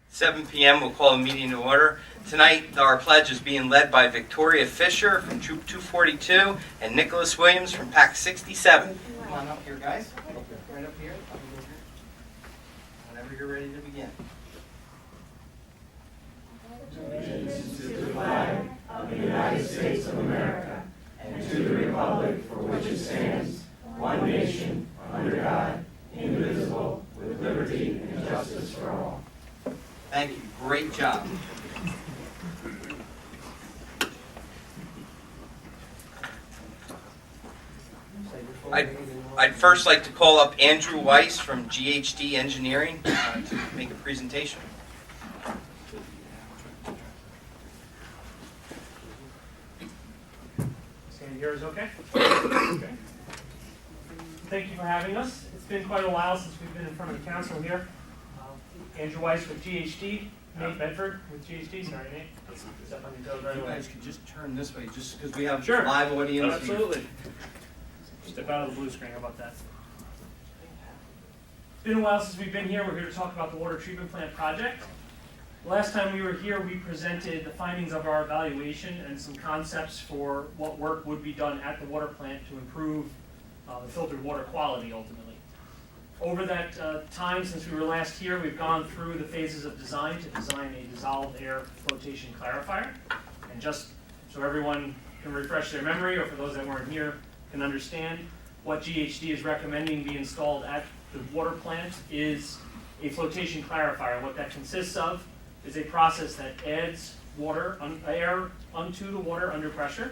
7 p.m. We'll call a meeting to order. Tonight, our pledge is being led by Victoria Fisher from Troop 242 and Nicholas Williams from Pack 67. Come on up here, guys. Right up here. Whenever you're ready to begin. Allegiance to the flag of the United States of America and to the republic for which it stands, one nation, under God, indivisible, with liberty and justice for all. Thank you. Great job. I'd first like to call up Andrew Weiss from GHD Engineering to make a presentation. Stand here is okay? Okay. Thank you for having us. It's been quite a while since we've been in front of the council here. Andrew Weiss with GHD, Nate Bedford with GHD. Sorry, Nate. Step on your toes right You away. guys can just turn this way, just because we have Sure. live audience. Absolutely. Step out of the blue screen. How about that? It's been a while since we've been here. We're here to talk about the water treatment plant project. The last time we were here, we presented the findings of our evaluation and some concepts for what work would be done at the water plant to improve the filtered water quality ultimately. Over that time since we were last here, we've gone through the phases of design to design a dissolved air flotation clarifier. And just so everyone can refresh their memory, or for those that weren't here can understand, what GHD is recommending be installed at the water plant is a flotation clarifier. What that consists of is a process that adds air onto the water under pressure.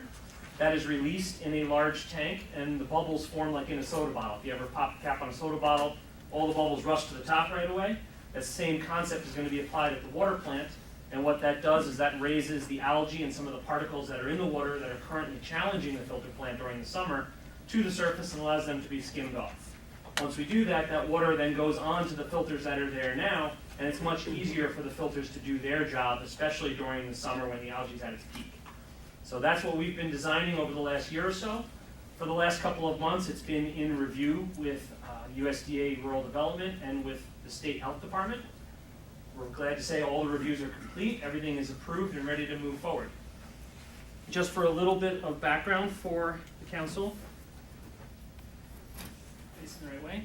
That is released in a large tank, and the bubbles form like in a soda bottle. If you ever pop the cap on a soda bottle, all the bubbles rush to the top right away. That same concept is going to be applied at the water plant, and what that does is that raises the algae and some of the particles that are in the water that are currently challenging the filter plant during the summer to the surface and allows them to be skimmed off. Once we do that, that water then goes on to the filters that are there now, and it's much easier for the filters to do their job, especially during the summer when the algae is at its peak. So that's what we've been designing over the last year or so. For the last couple of months, it's been in review with USDA Rural Development and with the State Health Department. We're glad to say all the reviews are complete, everything is approved and ready to move forward. Just for a little bit of background for the council. Facing the right way.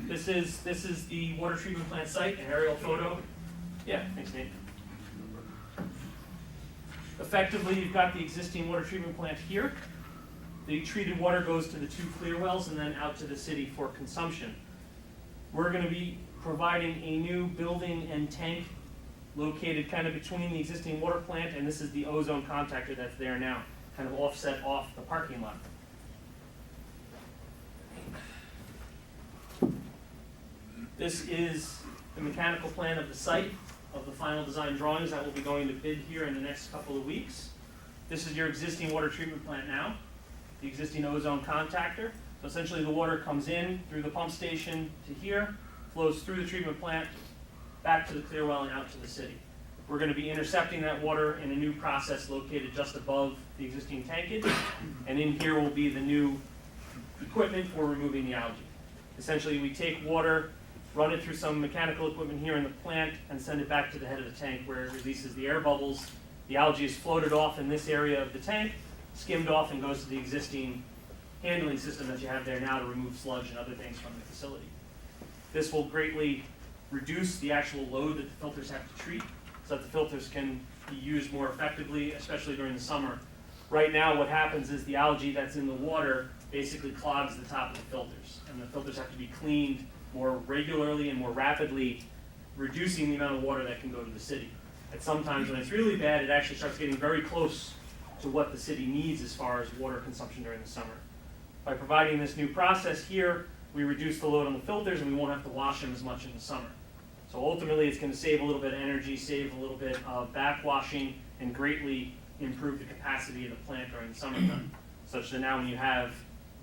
This is the water treatment plant site, an aerial photo. Yeah, thanks, Nate. Effectively, you've got the existing water treatment plant here. The treated water goes to the two clear wells and then out to the city for consumption. We're going to be providing a new building and tank located kind of between the existing water plant, and this is the ozone contactor that's there now, kind of offset off the parking lot. This is the mechanical plan of the site, of the final design drawings that will be going to bid here in the next couple of weeks. This is your existing water treatment plant now, the existing ozone contactor. So essentially the water comes in through the pump station to here, flows through the treatment plant, back to the clear well and out to the city. We're going to be intercepting that water in a new process located just above the existing tankage, and in here will be the new equipment for removing the algae. Essentially we take water, run it through some mechanical equipment here in the plant, and send it back to the head of the tank where it releases the air bubbles. The algae is floated off in this area of the tank, skimmed off, and goes to the existing handling system that you have there now to remove sludge and other things from the facility. This will greatly reduce the actual load that the filters have to treat so that the filters can be used more effectively, especially during the summer. Right now what happens is the algae that's in the water basically clogs the top of the filters, and the filters have to be cleaned more regularly and more rapidly, reducing the amount of water that can go to the city. At sometimes when it's really bad, it actually starts getting very close to what the city needs as far as water consumption during the summer. By providing this new process here, we reduce the load on the filters and we won't have to wash them as much in the summer. So ultimately it's going to save a little bit of energy, save a little bit of backwashing, and greatly improve the capacity of the plant during the summertime, such that now when you have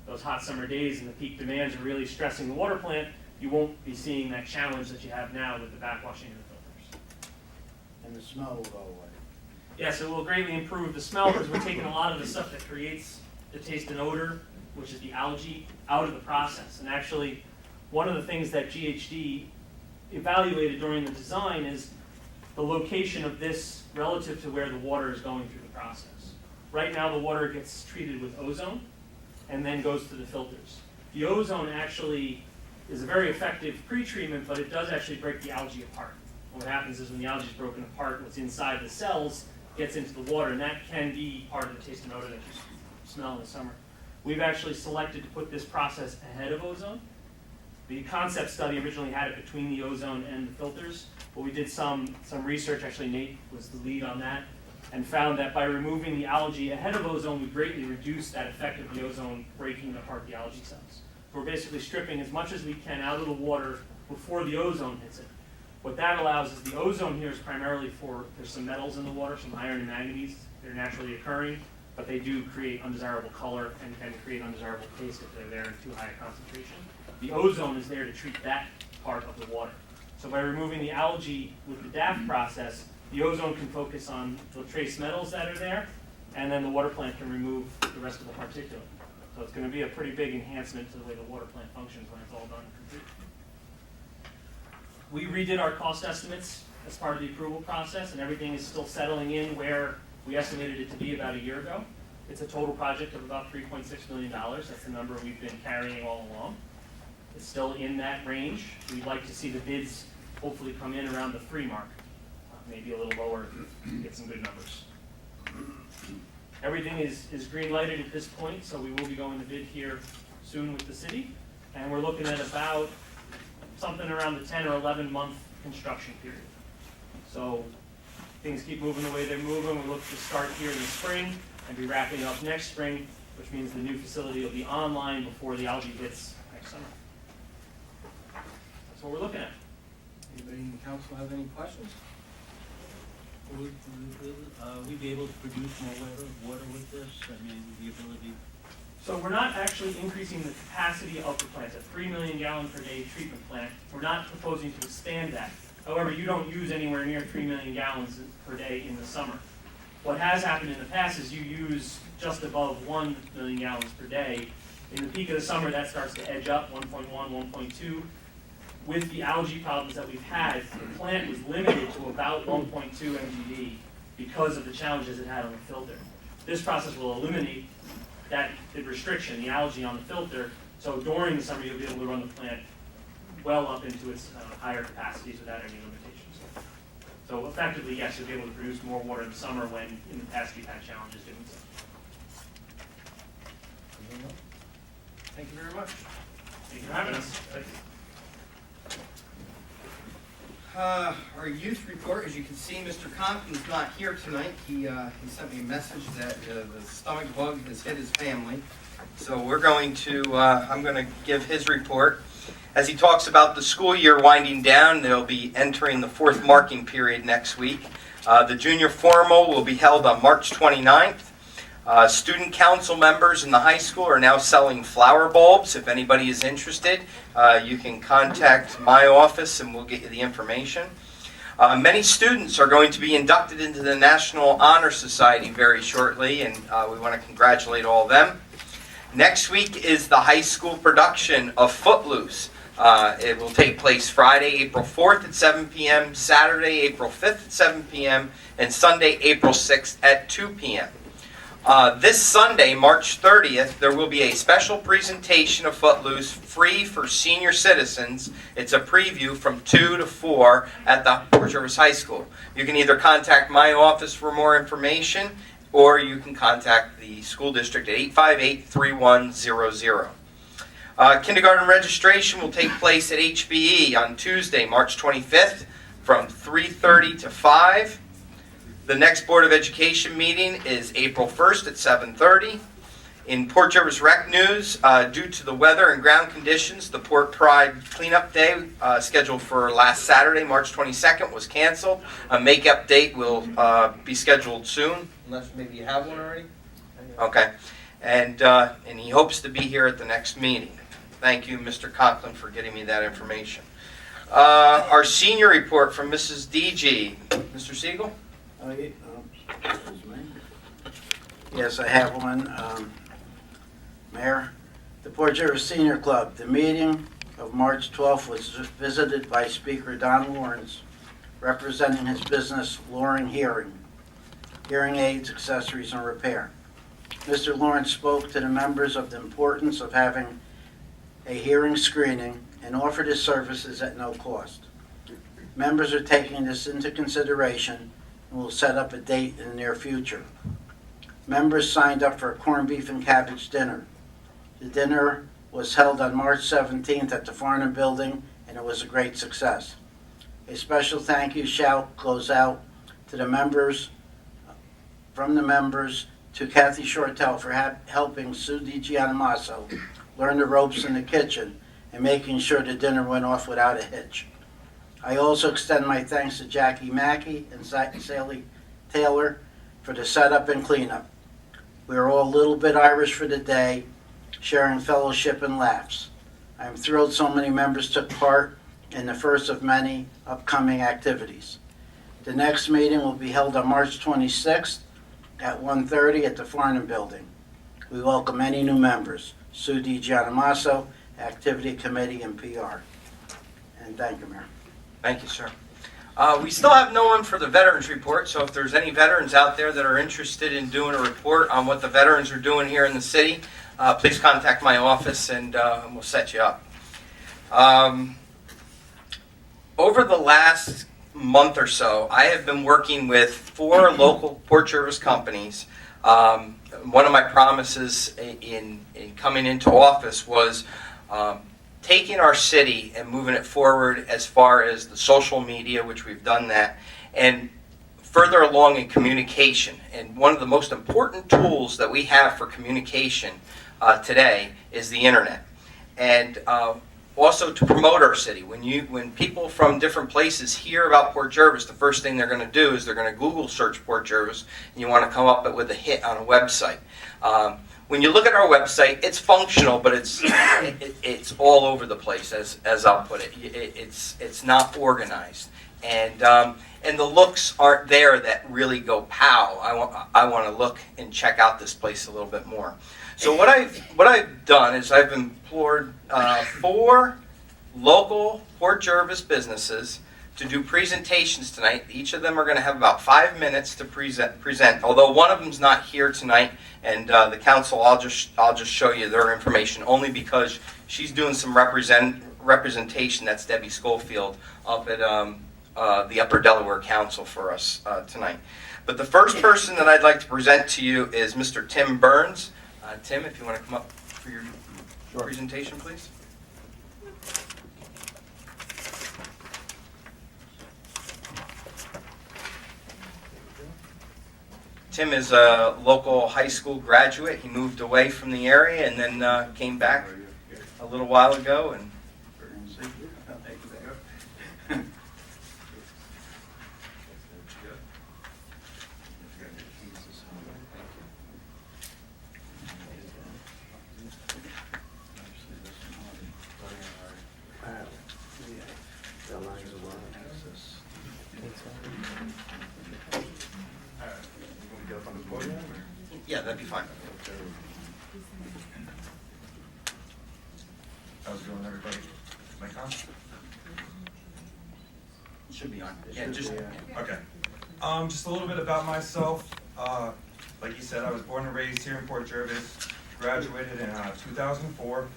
those hot summer days and the peak demands are really stressing the water plant, you won't be seeing that challenge that you have now with the backwashing of the filters. And the smell will go away. Yes, it will greatly improve the smell because we're taking a lot of the stuff that creates the taste and odor, which is the algae, out of the process. And actually, one of the things that GHD evaluated during the design is the location of this relative to where the water is going through the process. Right now, the water gets treated with ozone and then goes to the filters. The ozone actually is a very effective pre-treatment, but it does actually break the algae apart. And what happens is when the algae is broken apart, what's inside the cells gets into the water, and that can be part of the taste and odor that you smell in the summer. We've actually selected to put this process ahead of ozone. The concept study originally had it between the ozone and the filters, but we did some research, actually Nate was the lead on that, and found that by removing the algae ahead of ozone, we greatly reduced that effect of the ozone breaking apart the algae cells. We're basically stripping as much as we can out of the water before the ozone hits it. What that allows is the ozone here is primarily for, there's some metals in the water, some iron and manganese. They're naturally occurring, but they do create undesirable color and can create undesirable taste if they're there in too high a concentration. The ozone is there to treat that part of the water. So by removing the algae with the DAF process, the ozone can focus on the trace metals that are there, and then the water plant can remove the rest of the particulate. So it's going to be a pretty big enhancement to the way the water plant functions when it's all done and complete. We redid our cost estimates as part of the approval process, and everything is still settling in where we estimated it to be about a year ago. It's a total project of about $3.6 million. That's the number we've been carrying all along. It's still in that range. We'd like to see the bids hopefully come in around the 3 mark, maybe a little lower to get some good numbers. Everything is green lighted at this point, so we will be going to bid here soon with the city, and we're looking at about something around the 10 or 11 month construction period. So things keep moving the way they're moving. We look to start here in the spring and be wrapping up next spring, which means the new facility will be online before the algae hits next summer. That's what we're looking at. Anybody in the council have any questions? Will we be able to produce more water with this? I mean, the ability. So we're not actually increasing the capacity of the plant. It's a 3 million gallon per day treatment plant. We're not proposing to expand that. However, you don't use anywhere near 3 million gallons per day in the summer. What has happened in the past is you use just above 1 million gallons per day. In the peak of the summer, that starts to edge up, 1.1, 1.2. With the algae problems that we've had, the plant was limited to about 1.2 MGD because of the challenges it had on the filter. This process will eliminate the restriction, the algae on the filter, so during the summer you'll be able to run the plant well up into its higher capacities without any limitations. So effectively, yes, you'll be able to produce more water in the summer when in the past you've had challenges doing so. Thank you very much. Thank you for having us. Thank you. Our youth report, as you can see, Mr. Compton's not here tonight. He sent me a message that the stomach bug has hit his family. So we're going to, I'm going to give his report. As he talks about the school year winding down, they'll be entering the 4th marking period next week. The junior formal will be held on March 29th. Student council members in the high school are now selling flower bulbs. If anybody is interested, you can contact my office and we'll get you the information. Many students are going to be inducted into the National Honor Society very shortly, and we want to congratulate all of them. Next week is the high school production of Footloose. It will take place Friday, April 4th at 7 p.m., Saturday, April 5th at 7 p.m., and Sunday, April 6th at 2 p.m. This Sunday, March 30th, there will be a special presentation of Footloose free for senior citizens. It's a preview from 2 to 4 at the Port Jervis High School. You can either contact my office for more information, or you can contact the school district at 858-3100. Kindergarten registration will take place at HBE on Tuesday, March 25th from 3:30 to 5. The next Board of Education meeting is April 1st at 7:30. In Port Jervis Rec News, due to the weather and ground conditions, the Port Pride Cleanup Day scheduled for last Saturday, March 22nd, was canceled. A make-up date will be scheduled soon, unless maybe you have one already? Okay. And he hopes to be here at the next meeting. Thank you, Mr. Conklin, for getting me that information. Our senior report from Mrs. DG. Mr. Siegel? Excuse me. Yes, I have one. Mayor, the Port Jervis Senior Club. The meeting of March 12th was visited by Speaker Don Lawrence, representing his business, Loring Hearing Aids, Accessories, and Repair. Mr. Lawrence spoke to the members of the importance of having a hearing screening and offered his services at no cost. Members are taking this into consideration and will set up a date in the near future. Members signed up for a corned beef and cabbage dinner. The dinner was held on March 17th at the Farnham Building, and it was a great success. A special thank you shout goes out to the members, from the members to Kathy Shortell for helping Sue DiGianamasso learn the ropes in the kitchen and making sure the dinner went off without a hitch. I also extend my thanks to Jackie Mackey and Sally Taylor for the setup and cleanup. We are all a little bit Irish for the day, sharing fellowship and laughs. I am thrilled so many members took part in the first of many upcoming activities. The next meeting will be held on March 26th at 1:30 at the Farnham Building. We welcome any new members. Sue DiGianamasso, Activity Committee and PR. And thank you, Mayor. Thank you, sir. We still have no one for the Veterans Report, so if there's any veterans out there that are interested in doing a report on what the veterans are doing here in the city, please contact my office and we'll set you up. Over the last month or so, I have been working with 4 local Port Jervis companies. One of my promises in coming into office was taking our city and moving it forward as far as the social media, which we've done that, and further along in communication. And one of the most important tools that we have for communication today is the internet. And also to promote our city. When people from different places hear about Port Jervis, the first thing they're going to do is they're going to Google search Port Jervis, and you want to come up with a hit on a website. When you look at our website, it's functional, but it's all over the place, as I'll put it. It's not organized, and the looks aren't there that really go pow. I want to look and check out this place a little bit more. So what I've done is I've implored 4 local Port Jervis businesses to do presentations tonight. Each of them are going to have about 5 minutes to present. Although one of them's not here tonight, and the council, I'll just show you their information only because she's doing some representation. That's Debbie Schofield up at the Upper Delaware Council for us tonight. But the first person that I'd like to present to you is Mr. Tim Burns. Tim, if you want to come up for your presentation, please. Tim is a local high school graduate. He moved away from the area and then came back a little while ago. And yeah, that'd be fine. How's it going, everybody? Mic on? Should be on. Yeah, just Okay. Just a little bit about myself. Like you said, I was born and raised here in Port Jervis, graduated in 2004,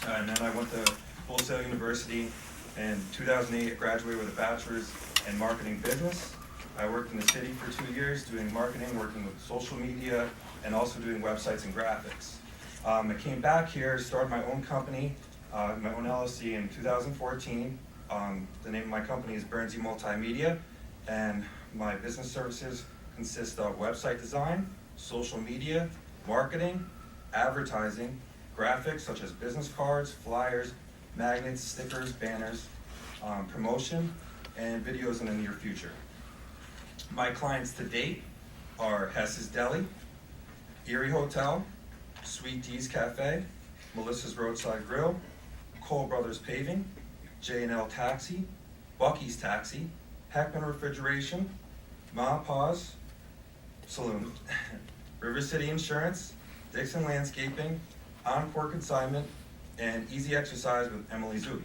and then I went to Full Sail University. In 2008, I graduated with a bachelor's in marketing business. I worked in the city for 2 years doing marketing, working with social media, and also doing websites and graphics. I came back here, started my own company, my own LLC in 2014. The name of my company is Burns Multimedia, and my business services consist of website design, social media, marketing, advertising, graphics such as business cards, flyers, magnets, stickers, banners, promotion, and videos in the near future. My clients to date are Hess's Deli, Erie Hotel, Sweet D's Cafe, Melissa's Roadside Grill, Cole Brothers Paving, J&L Taxi, Bucky's Taxi, Heckman Refrigeration, Ma Pa's Saloon, River City Insurance, Dixon Landscaping, Encore Consignment, and Easy Exercise with Emily Zuby.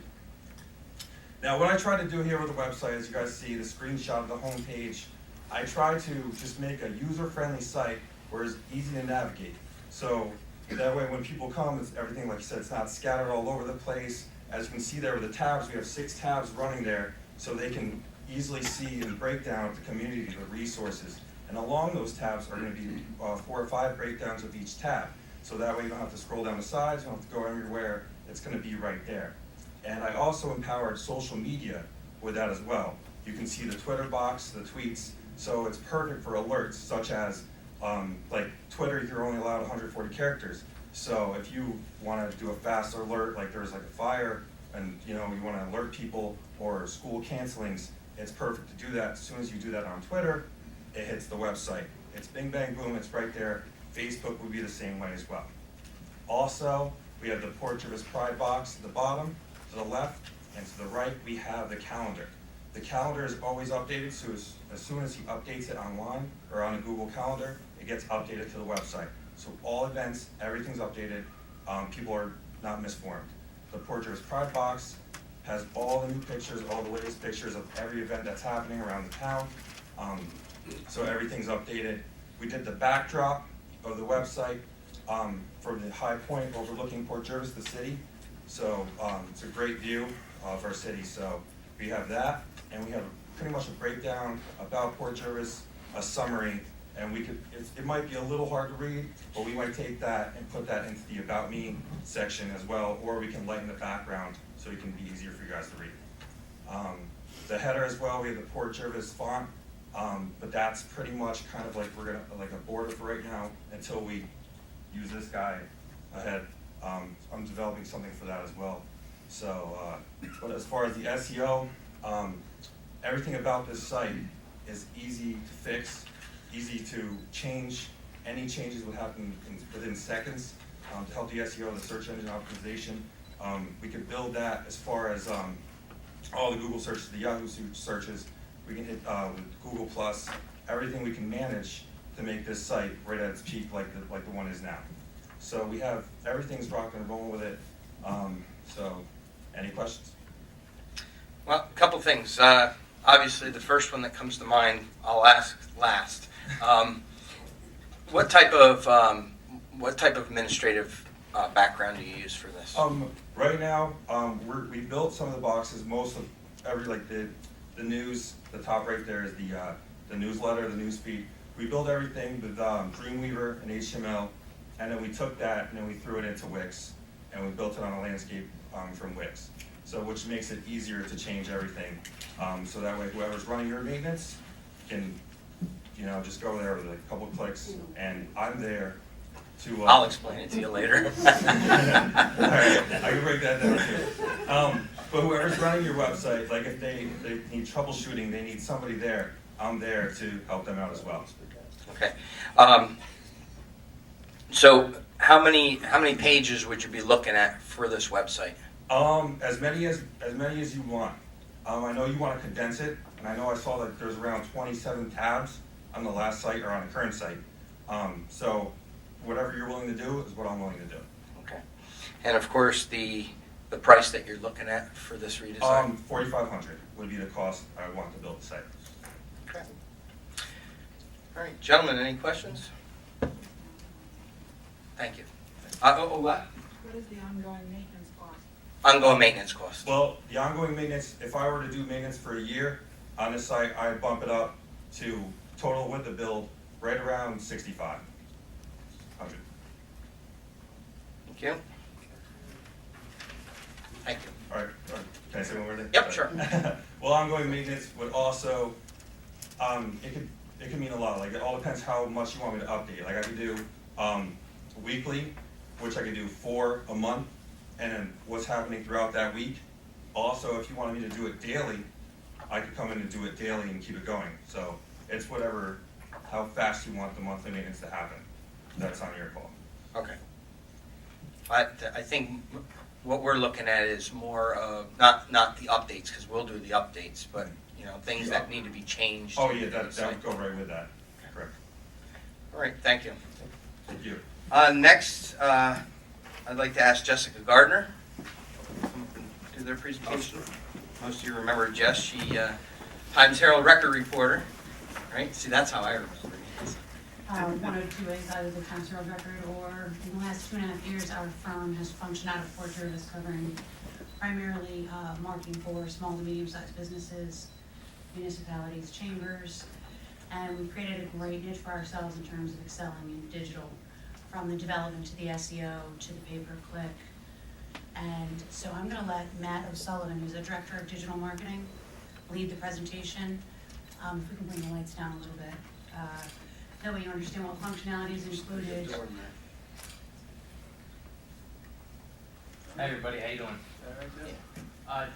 Now, what I try to do here with the website, as you guys see, the screenshot of the home page, I try to just make a user-friendly site where it's easy to navigate. So that way when people come, it's everything, like you said, it's not scattered all over the place. As you can see there with the tabs, we have 6 tabs running there, so they can easily see and break down the community, the resources. And along those tabs are going to be 4 or 5 breakdowns of each tab. So that way you don't have to scroll down the sides, you don't have to go everywhere, it's going to be right there. And I also empowered social media with that as well. You can see the Twitter box, the tweets, so it's perfect for alerts, such as, like Twitter, you're only allowed 140 characters. So if you want to do a fast alert, like there's like a fire, and you want to alert people, or school cancelings, it's perfect to do that. As soon as you do that on Twitter, it hits the website. It's bing, bang, boom, it's right there. Facebook would be the same way as well. Also, we have the Port Jervis Pride box at the bottom, to the left, and to the right, we have the calendar. The calendar is always updated, so as soon as he updates it online, or on a Google Calendar, it gets updated to the website. So all events, everything's updated, people are not misformed. The Port Jervis Pride box has all the new pictures, all the latest pictures of every event that's happening around the town. So everything's updated. We did the backdrop of the website from the high point overlooking Port Jervis, the city. So it's a great view of our city. So we have that, and we have pretty much a breakdown about Port Jervis, a summary, and we could, it might be a little hard to read, but we might take that and put that into the About Me section as well, or we can lighten the background so it can be easier for you guys to read. The header as well, we have the Port Jervis font, but that's pretty much kind of like like a border for right now until we use this guy ahead. I'm developing something for that as well. So, but as far as the SEO, everything about this site is easy to fix, easy to change. Any changes would happen within seconds to help the SEO, the search engine optimization. We can build that as far as all the Google searches, the Yahoo searches. We can hit with Google Plus, everything we can manage to make this site right at its peak like the one is now. So we have, everything's rocking and rolling with it. So, any questions? Well, a couple things. Obviously, the first one that comes to mind, I'll ask last. What type of administrative background do you use for this? Right now, we built some of the boxes. Most of the news. The top right there is the newsletter, the news feed. We built everything with Dreamweaver and HTML, and then we took that and then we threw it into Wix, and we built it on a landscape from Wix. So which makes it easier to change everything. So that way, whoever's running your maintenance can, just go there with a couple of clicks, and I'm there to. I'll explain it to you later. All right, I can break that down too. But whoever's running your website, like if they need troubleshooting, they need somebody there, I'm there to help them out as well. Okay. So how many pages would you be looking at for this website? As many as you want. I know you want to condense it, and I know I saw that there's around 27 tabs on the last site or on the current site. So whatever you're willing to do is what I'm willing to do. Okay. And of course, the price that you're looking at for this redesign? $4,500 would be the cost I would want to build the site. Okay. All right, gentlemen, any questions? Thank you. What? What is the ongoing maintenance cost? Ongoing maintenance costs. Well, the ongoing maintenance, if I were to do maintenance for a year on this site, I'd bump it up to total with the build right around $6,500. Thank you. Thank you. All right, can I say one more thing? Yep, sure. Well, ongoing maintenance would also, it could mean a lot. Like, it all depends how much you want me to update. Like, I could do weekly, which I could do for a month, and then what's happening throughout that week. Also, if you wanted me to do it daily, I could come in and do it daily and keep it going. So it's whatever, how fast you want the monthly maintenance to happen. That's on your call. Okay. I think what we're looking at is more of, not the updates, because we'll do the updates, but, things that need to be changed. Oh, yeah, that would go right with that. Correct. All right, thank you. Thank you. Next, I'd like to ask Jessica Gardner to come up and do their presentation. Most of you remember Jess. She Times Herald record reporter, right? See, that's how I remember. 102 is either the Times Herald Record, or in the last 2.5 years, our firm has functioned out of Port Jervis, covering primarily marketing for small to medium-sized businesses, municipalities, chambers, and we've created a great niche for ourselves in terms of excelling in digital, from the development to the SEO to the pay-per-click. And so I'm going to let Matt O'Sullivan, who's the Director of Digital Marketing, lead the presentation. If we can bring the lights down a little bit. That way you understand what functionality is included. Hi everybody, how you doing?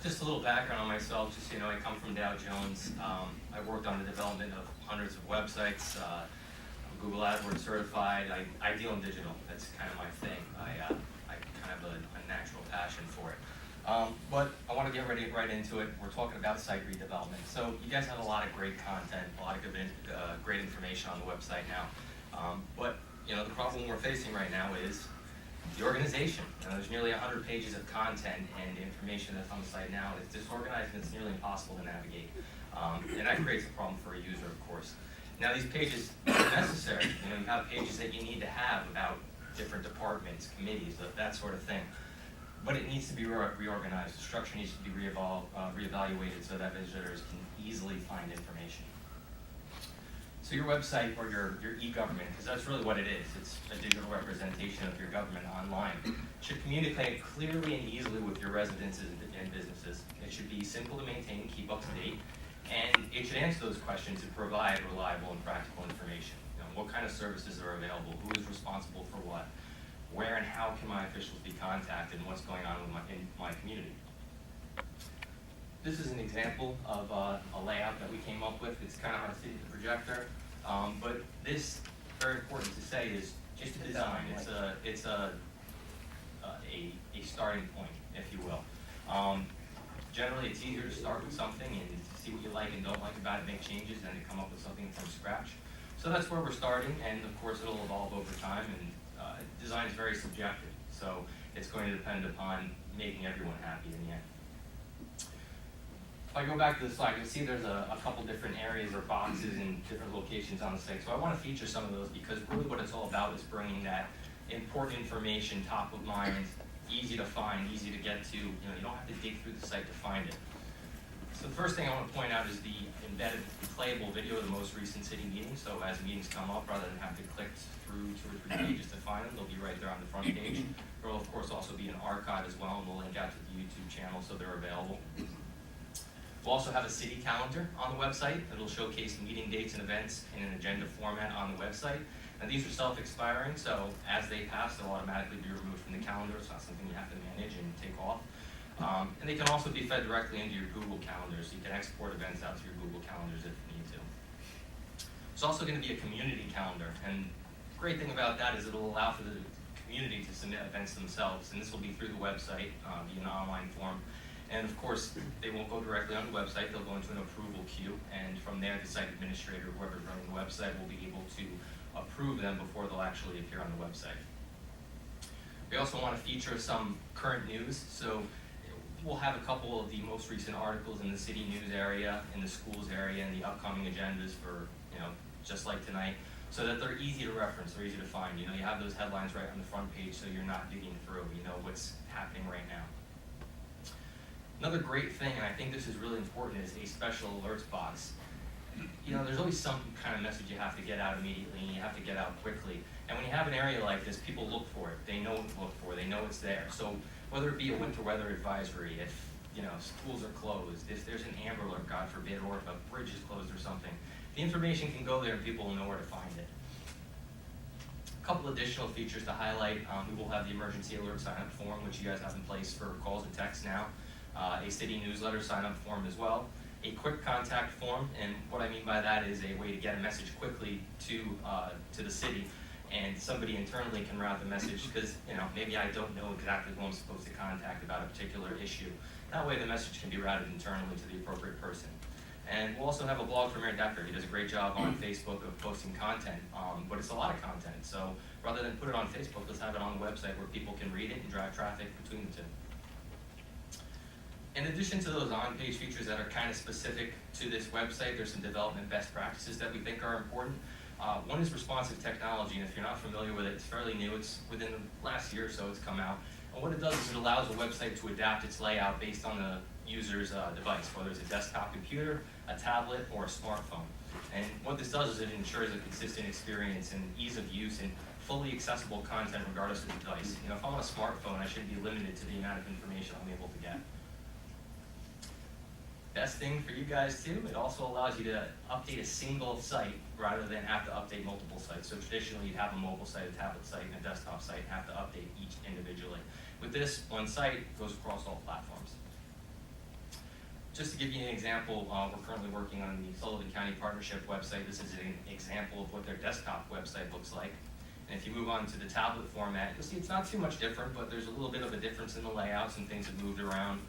Just a little background on myself, just so you know, I come from Dow Jones. I worked on the development of hundreds of websites. I'm Google AdWords certified. I deal in digital. That's kind of my thing. I kind of have a natural passion for it. But I want to get right into it. We're talking about site redevelopment. So you guys have a lot of great content, a lot of good, great information on the website now. But you know, the problem we're facing right now is the organization. There's nearly 100 pages of content and information that's on the site now. It's disorganized and it's nearly impossible to navigate. And that creates a problem for a user, of course. Now these pages are necessary. You know, you have pages that you need to have about different departments, committees, that sort of thing. But it needs to be reorganized. The structure needs to be reevaluated so that visitors can easily find information. So your website or your e-government, because that's really what it is, it's a digital representation of your government online, should communicate clearly and easily with your residents and businesses. It should be simple to maintain and keep up to date, and it should answer those questions and provide reliable and practical information. You know, what kind of services are available, who is responsible for what, where and how can my officials be contacted, and what's going on in my community. This is an example of a layout that we came up with. It's kind of hard to see with the projector, but this, very important to say, is just a design. It's a starting point, if you will. Generally, it's easier to start with something and see what you like and don't like about it, make changes, than to come up with something from scratch. So that's where we're starting, and of course it'll evolve over time, and design is very subjective, so it's going to depend upon making everyone happy in the end. If I go back to the slide, you'll see there's a couple different areas or boxes in different locations on the site. So I want to feature some of those because really what it's all about is bringing that important information top of mind, easy to find, easy to get to. You know, you don't have to dig through the site to find it. So the first thing I want to point out is the embedded playable video of the most recent city meeting. So as meetings come up, rather than have to click through 2 or 3 pages to find them, they'll be right there on the front page. There will of course also be an archive as well, and we'll link out to the YouTube channel so they're available. We'll also have a city calendar on the website. It'll showcase meeting dates and events in an agenda format on the website. Now these are self-expiring, so as they pass, they'll automatically be removed from the calendar. It's not something you have to manage and take off. And they can also be fed directly into your Google calendars. So you can export events out to your Google calendars if you need to. It's also going to be a community calendar, and the great thing about that is it'll allow for the community to submit events themselves, and this will be through the website via an online form. And of course, they won't go directly on the website, they'll go into an approval queue, and from there the site administrator, whoever's running the website, will be able to approve them before they'll actually appear on the website. We also want to feature some current news, so we'll have a couple of the most recent articles in the city news area, in the schools area, and the upcoming agendas for, you know, just like tonight, so that they're easy to reference, they're easy to find. You know, you have those headlines right on the front page, so you're not digging through, you know what's happening right now. Another great thing, and I think this is really important, is a special alerts box. You know, there's always some kind of message you have to get out immediately, and you have to get out quickly. And when you have an area like this, people look for it. They know what to look for. They know it's there. So whether it be a winter weather advisory, if, you know, schools are closed, if there's an amber alert, God forbid, or if a bridge is closed or something, the information can go there and people will know where to find it. A couple additional features to highlight. We will have the emergency alert sign-up form, which you guys have in place for calls and texts now. A city newsletter sign-up form as well. A quick contact form, and what I mean by that is a way to get a message quickly to the city, and somebody internally can route the message, because, you know, maybe I don't know exactly who I'm supposed to contact about a particular issue. That way the message can be routed internally to the appropriate person. And we'll also have a blog from Mayor Decker. He does a great job on Facebook of posting content, but it's a lot of content. So rather than put it on Facebook, let's have it on the website where people can read it and drive traffic between the two. In addition to those on-page features that are kind of specific to this website, there's some development best practices that we think are important. One is responsive technology, and if you're not familiar with it, it's fairly new. It's within the last year or so it's come out. And what it does is it allows the website to adapt its layout based on the user's device, whether it's a desktop computer, a tablet, or a smartphone. And what this does is it ensures a consistent experience and ease of use and fully accessible content regardless of the device. You know, if I'm on a smartphone, I shouldn't be limited to the amount of information I'm able to get. Best thing for you guys too, it also allows you to update a single site rather than have to update multiple sites. So traditionally you'd have a mobile site, a tablet site, and a desktop site and have to update each individually. With this, one site goes across all platforms. Just to give you an example, we're currently working on the Sullivan County Partnership website. This is an example of what their desktop website looks like. And if you move on to the tablet format, you'll see it's not too much different, but there's a little bit of a difference in the layouts and things have moved around.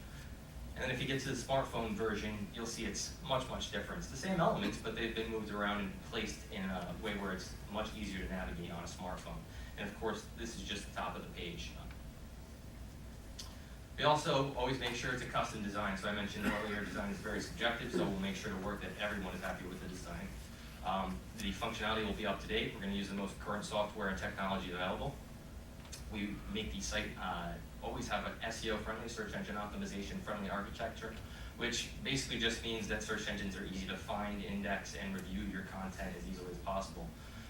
And then if you get to the smartphone version, you'll see it's much, much different. It's the same elements, but they've been moved around and placed in a way where it's much easier to navigate on a smartphone. And of course, this is just the top of the page. We also always make sure it's a custom design. So I mentioned earlier, design is very subjective, so we'll make sure to work that everyone is happy with the design. The functionality will be up to date. We're going to use the most current software and technology available. We make the site always have an SEO-friendly, search engine optimization-friendly architecture, which basically just means that search engines are easy to find, index, and review your content as easily as possible.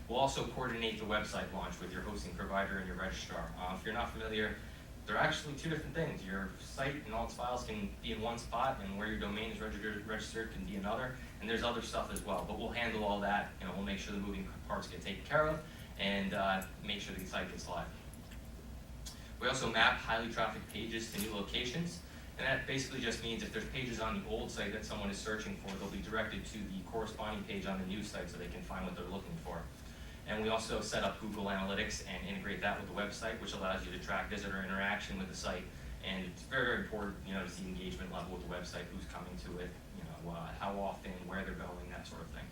We'll also coordinate the website launch with your hosting provider and your registrar. If you're not familiar, they're actually two different things. Your site and all its files can be in one spot, and where your domain is registered can be another, and there's other stuff as well. But we'll handle all that. You know, we'll make sure the moving parts get taken care of, and make sure the site gets live. We also map highly trafficked pages to new locations, and that basically just means if there's pages on the old site that someone is searching for, they'll be directed to the corresponding page on the new site so they can find what they're looking for. And we also set up Google Analytics and integrate that with the website, which allows you to track visitor interaction with the site. And it's very, very important, you know, to see engagement level with the website, who's coming to it, you know, how often, where they're going, that sort of thing.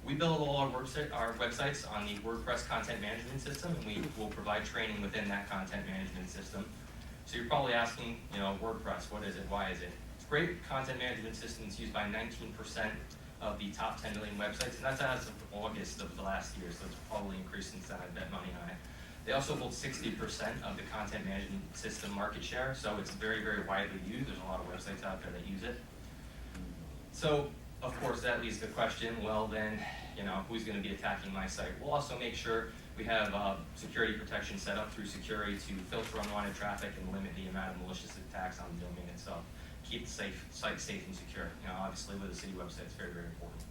We build all our websites on the WordPress content management system, and we will provide training within that content management system. So you're probably asking, you know, WordPress, what is it, why is it? It's a great content management system. It's used by 19% of the top 10 million websites, and that's as of August of the last year, so it's probably increased since then. I bet money on it. They also hold 60% of the content management system market share, so it's very, very widely used. There's a lot of websites out there that use it. So, of course, that leads to the question, well then, you know, who's going to be attacking my site? We'll also make sure we have security protection set up through security to filter unwanted traffic and limit the amount of malicious attacks on the domain itself. Keep the site safe and secure. You know, obviously with a city website, it's very, very important.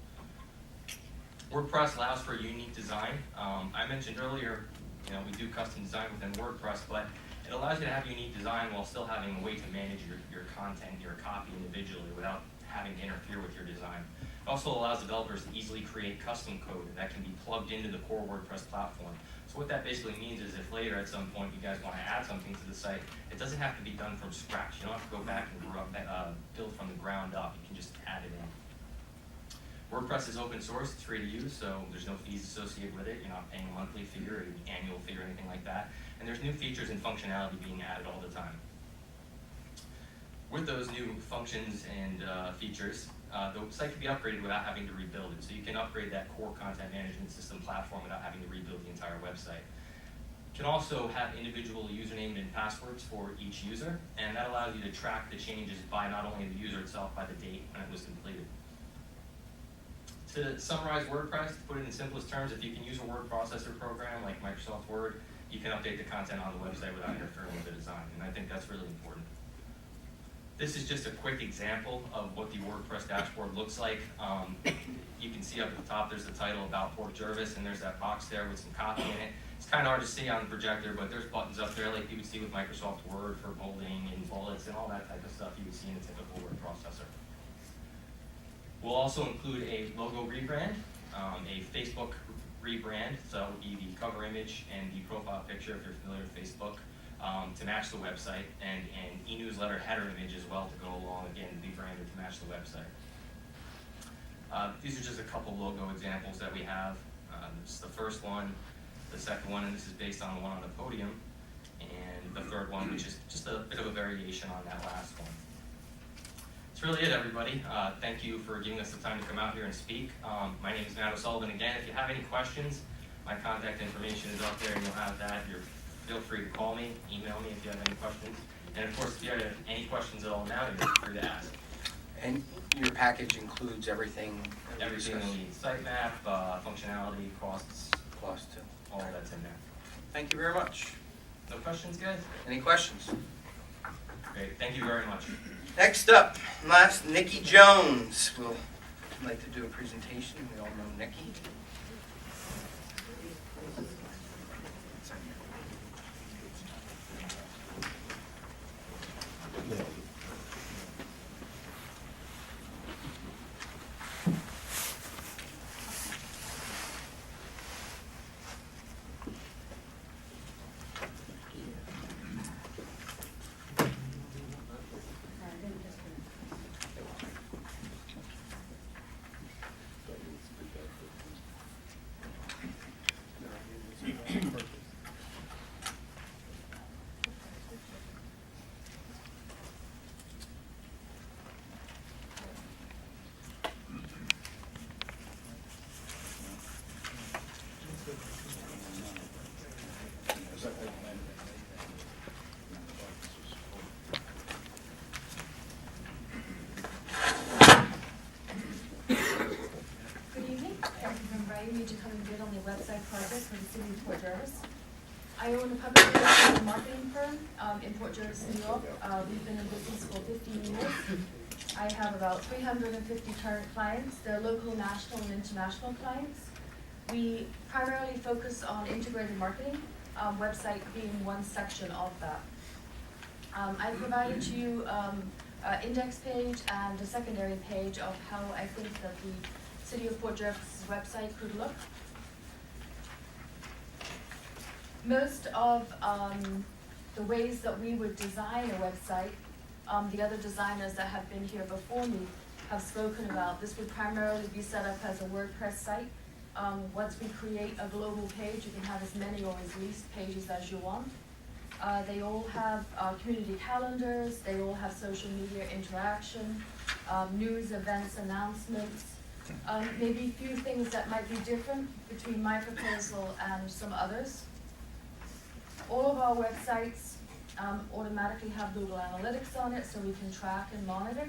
WordPress allows for a unique design. I mentioned earlier, you know, we do custom design within WordPress, but it allows you to have unique design while still having a way to manage your content, your copy individually without having to interfere with your design. It also allows developers to easily create custom code that can be plugged into the core WordPress platform. So what that basically means is if later at some point you guys want to add something to the site, it doesn't have to be done from scratch. You don't have to go back and build from the ground up. You can just add it in. WordPress is open source, it's free to use, so there's no fees associated with it. You're not paying a monthly fee or an annual fee or anything like that. And there's new features and functionality being added all the time. With those new functions and features, the site can be upgraded without having to rebuild it. So you can upgrade that core content management system platform without having to rebuild the entire website. You can also have individual username and passwords for each user, and that allows you to track the changes by not only the user itself, by the date when it was completed. To summarize WordPress, to put it in simplest terms, if you can use a word processor program like Microsoft Word, you can update the content on the website without interfering with the design, and I think that's really important. This is just a quick example of what the WordPress dashboard looks like. You can see up at the top there's the title about Port Jervis, and there's that box there with some copy in it. It's kind of hard to see on the projector, but there's buttons up there like you would see with Microsoft Word for bolding and bullets and all that type of stuff you would see in a typical word processor. We'll also include a logo rebrand, a Facebook rebrand, so that would be the cover image and the profile picture if you're familiar with Facebook, to match the website, and an e-newsletter header image as well to go along, again, to be branded to match the website. These are just a couple logo examples that we have. This is the first one, the second one, and this is based on the one on the podium. and the third one, which is just a bit of a variation on that last one. That's really it, everybody. Thank you for giving us the time to come out here and speak. My name is Matt O'Sullivan again. If you have any questions, my contact information is up there and you'll have that. Feel free to call me, email me if you have any questions. And of course, if you have any questions at all now, you're free to ask. And your package includes everything that we Everything discussed? we need, site map, functionality, costs, Cost too. all that's in there. Thank you very much. No questions, guys? Any questions? Great, thank you very much. Next up, Nikki Jones will like to do a presentation. We all know Nikki. Good evening. Thank you for inviting me to come and bid on the website project for the city of Port Jervis. I own a public relations and marketing firm in Port Jervis, New York. We've been in business for 15 years. I have about 350 current clients. They're local, national, and international clients. We primarily focus on integrated marketing, website being one section of that. I provided to you an index page and a secondary page of how I think that the City of Port Jervis' website could look. Most of the ways that we would design a website, the other designers that have been here before me have spoken about. This would primarily be set up as a WordPress site. Once we create a global page, you can have as many or as least pages as you want. They all have community calendars, they all have social media interaction, news, events, announcements. Maybe a few things that might be different between my proposal and some others. All of our websites automatically have Google Analytics on it so we can track and monitor.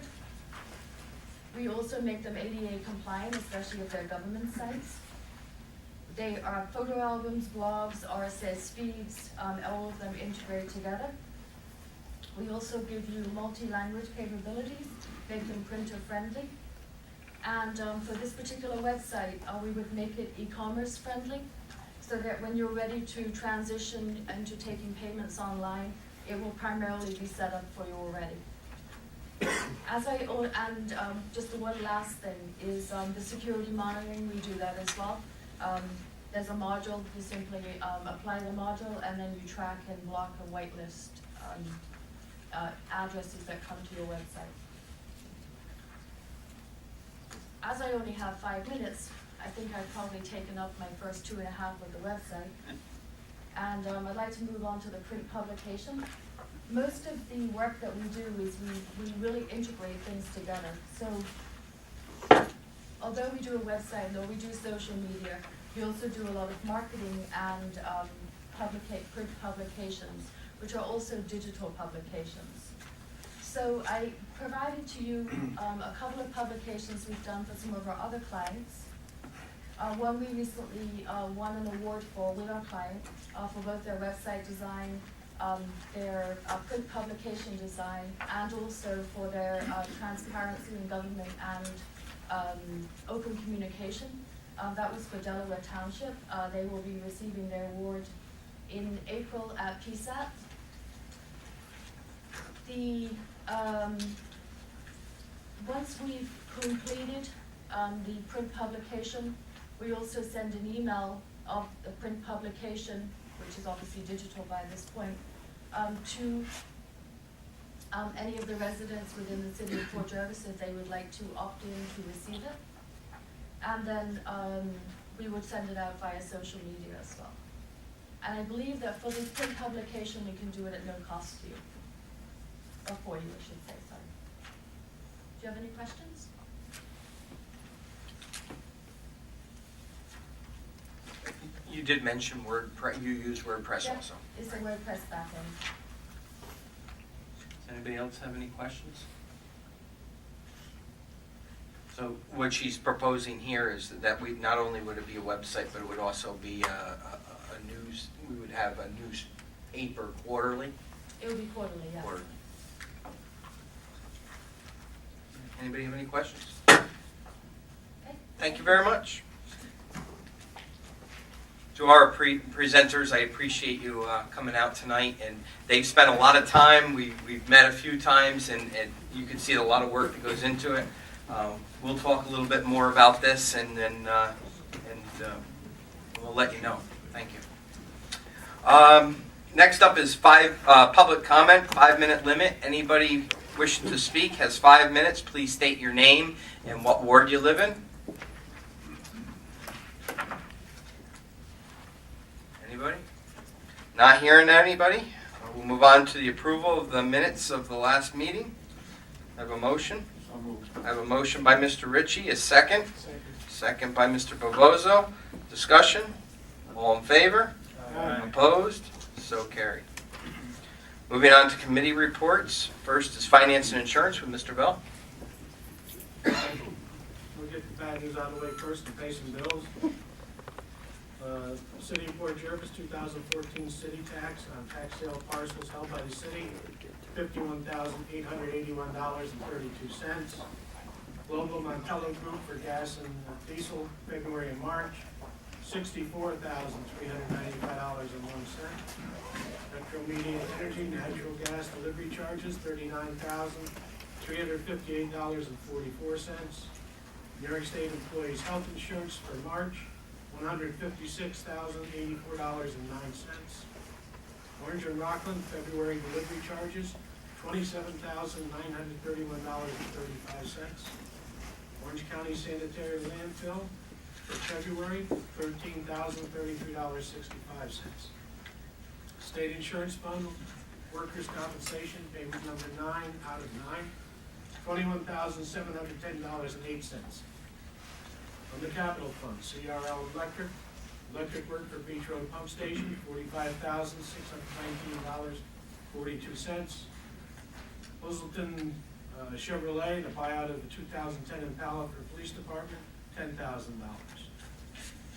We also make them ADA compliant, especially if they're government sites. They are photo albums, blogs, RSS feeds, all of them integrated together. We also give you multi-language capabilities, make them printer friendly. And for this particular website, we would make it e-commerce friendly so that when you're ready to transition into taking payments online, it will primarily be set up for you already. Just the one last thing is the security monitoring, we do that as well. There's a module, you simply apply the module and then you track and block and whitelist addresses that come to your website. As I only have 5 minutes, I think I've probably taken up my first 2.5 of the website. And I'd like to move on to the print publication. Most of the work that we do is we really integrate things together. So although we do a website, though we do social media, we also do a lot of marketing and print publications, which are also digital publications. So I provided to you a couple of publications we've done for some of our other clients. One we recently won an award for with our client for both their website design, their print publication design, and also for their transparency in government and open communication. That was for Delaware Township. They will be receiving their award in April at PSAT. Once we've completed the print publication, we also send an email of the print publication, which is obviously digital by this point, to any of the residents within the city of Port Jervis if they would like to opt in to receive it. And then we would send it out via social media as well. And I believe that for the print publication, we can do it at no cost to you. Or for you, I should say, sorry. Do you have any questions? You did mention WordPress, you use WordPress Yep, also. it's a WordPress backend. Does anybody else have any questions? So what she's proposing here is that we, not only would it be a website, but it would also be a news, we would have a newspaper quarterly. It will be quarterly, yes. Quarterly. Anybody have any questions? Okay. Thank you very much. To our presenters, I appreciate you coming out tonight, and they've spent a lot of time. We've met a few times, and you can see a lot of work that goes into it. We'll talk a little bit more about this, and then we'll let you know. Thank you. Next up is public comment, 5-minute limit. Anybody wishing to speak has 5 minutes. Please state your name and what ward you live in. Anybody? Not hearing anybody? We'll move on to the approval of the minutes of the last meeting. I have a motion. I have a motion by Mr. Ritchie, a second. Second by Mr. Bovozo. Discussion? All in favor? Opposed? So carried. Moving on to committee reports. First is finance and insurance with Mr. Bell. We'll get the bad news out of the way first and pay some bills. City of Port Jervis 2014 city tax on tax sale parcels held by the city, $51,881.32. Global Montello Group for gas and diesel, February and March, $64,395.01. Metro Media Energy natural gas delivery charges, $39,358.44. New York State Employees Health Insurance for March, $156,084.09. Orange and Rockland, February delivery charges, $27,931.35. Orange County Sanitary Landfill for February, $13,033.65. State Insurance Fund, Workers' Compensation, payment number 9 out of 9, $21,710.08. From the Capital Fund, CRL Electric work for Beach Road Pump Station, $45,619.42. Hazelton Chevrolet, the buyout of the 2010 Impala for the Police Department, $10,000.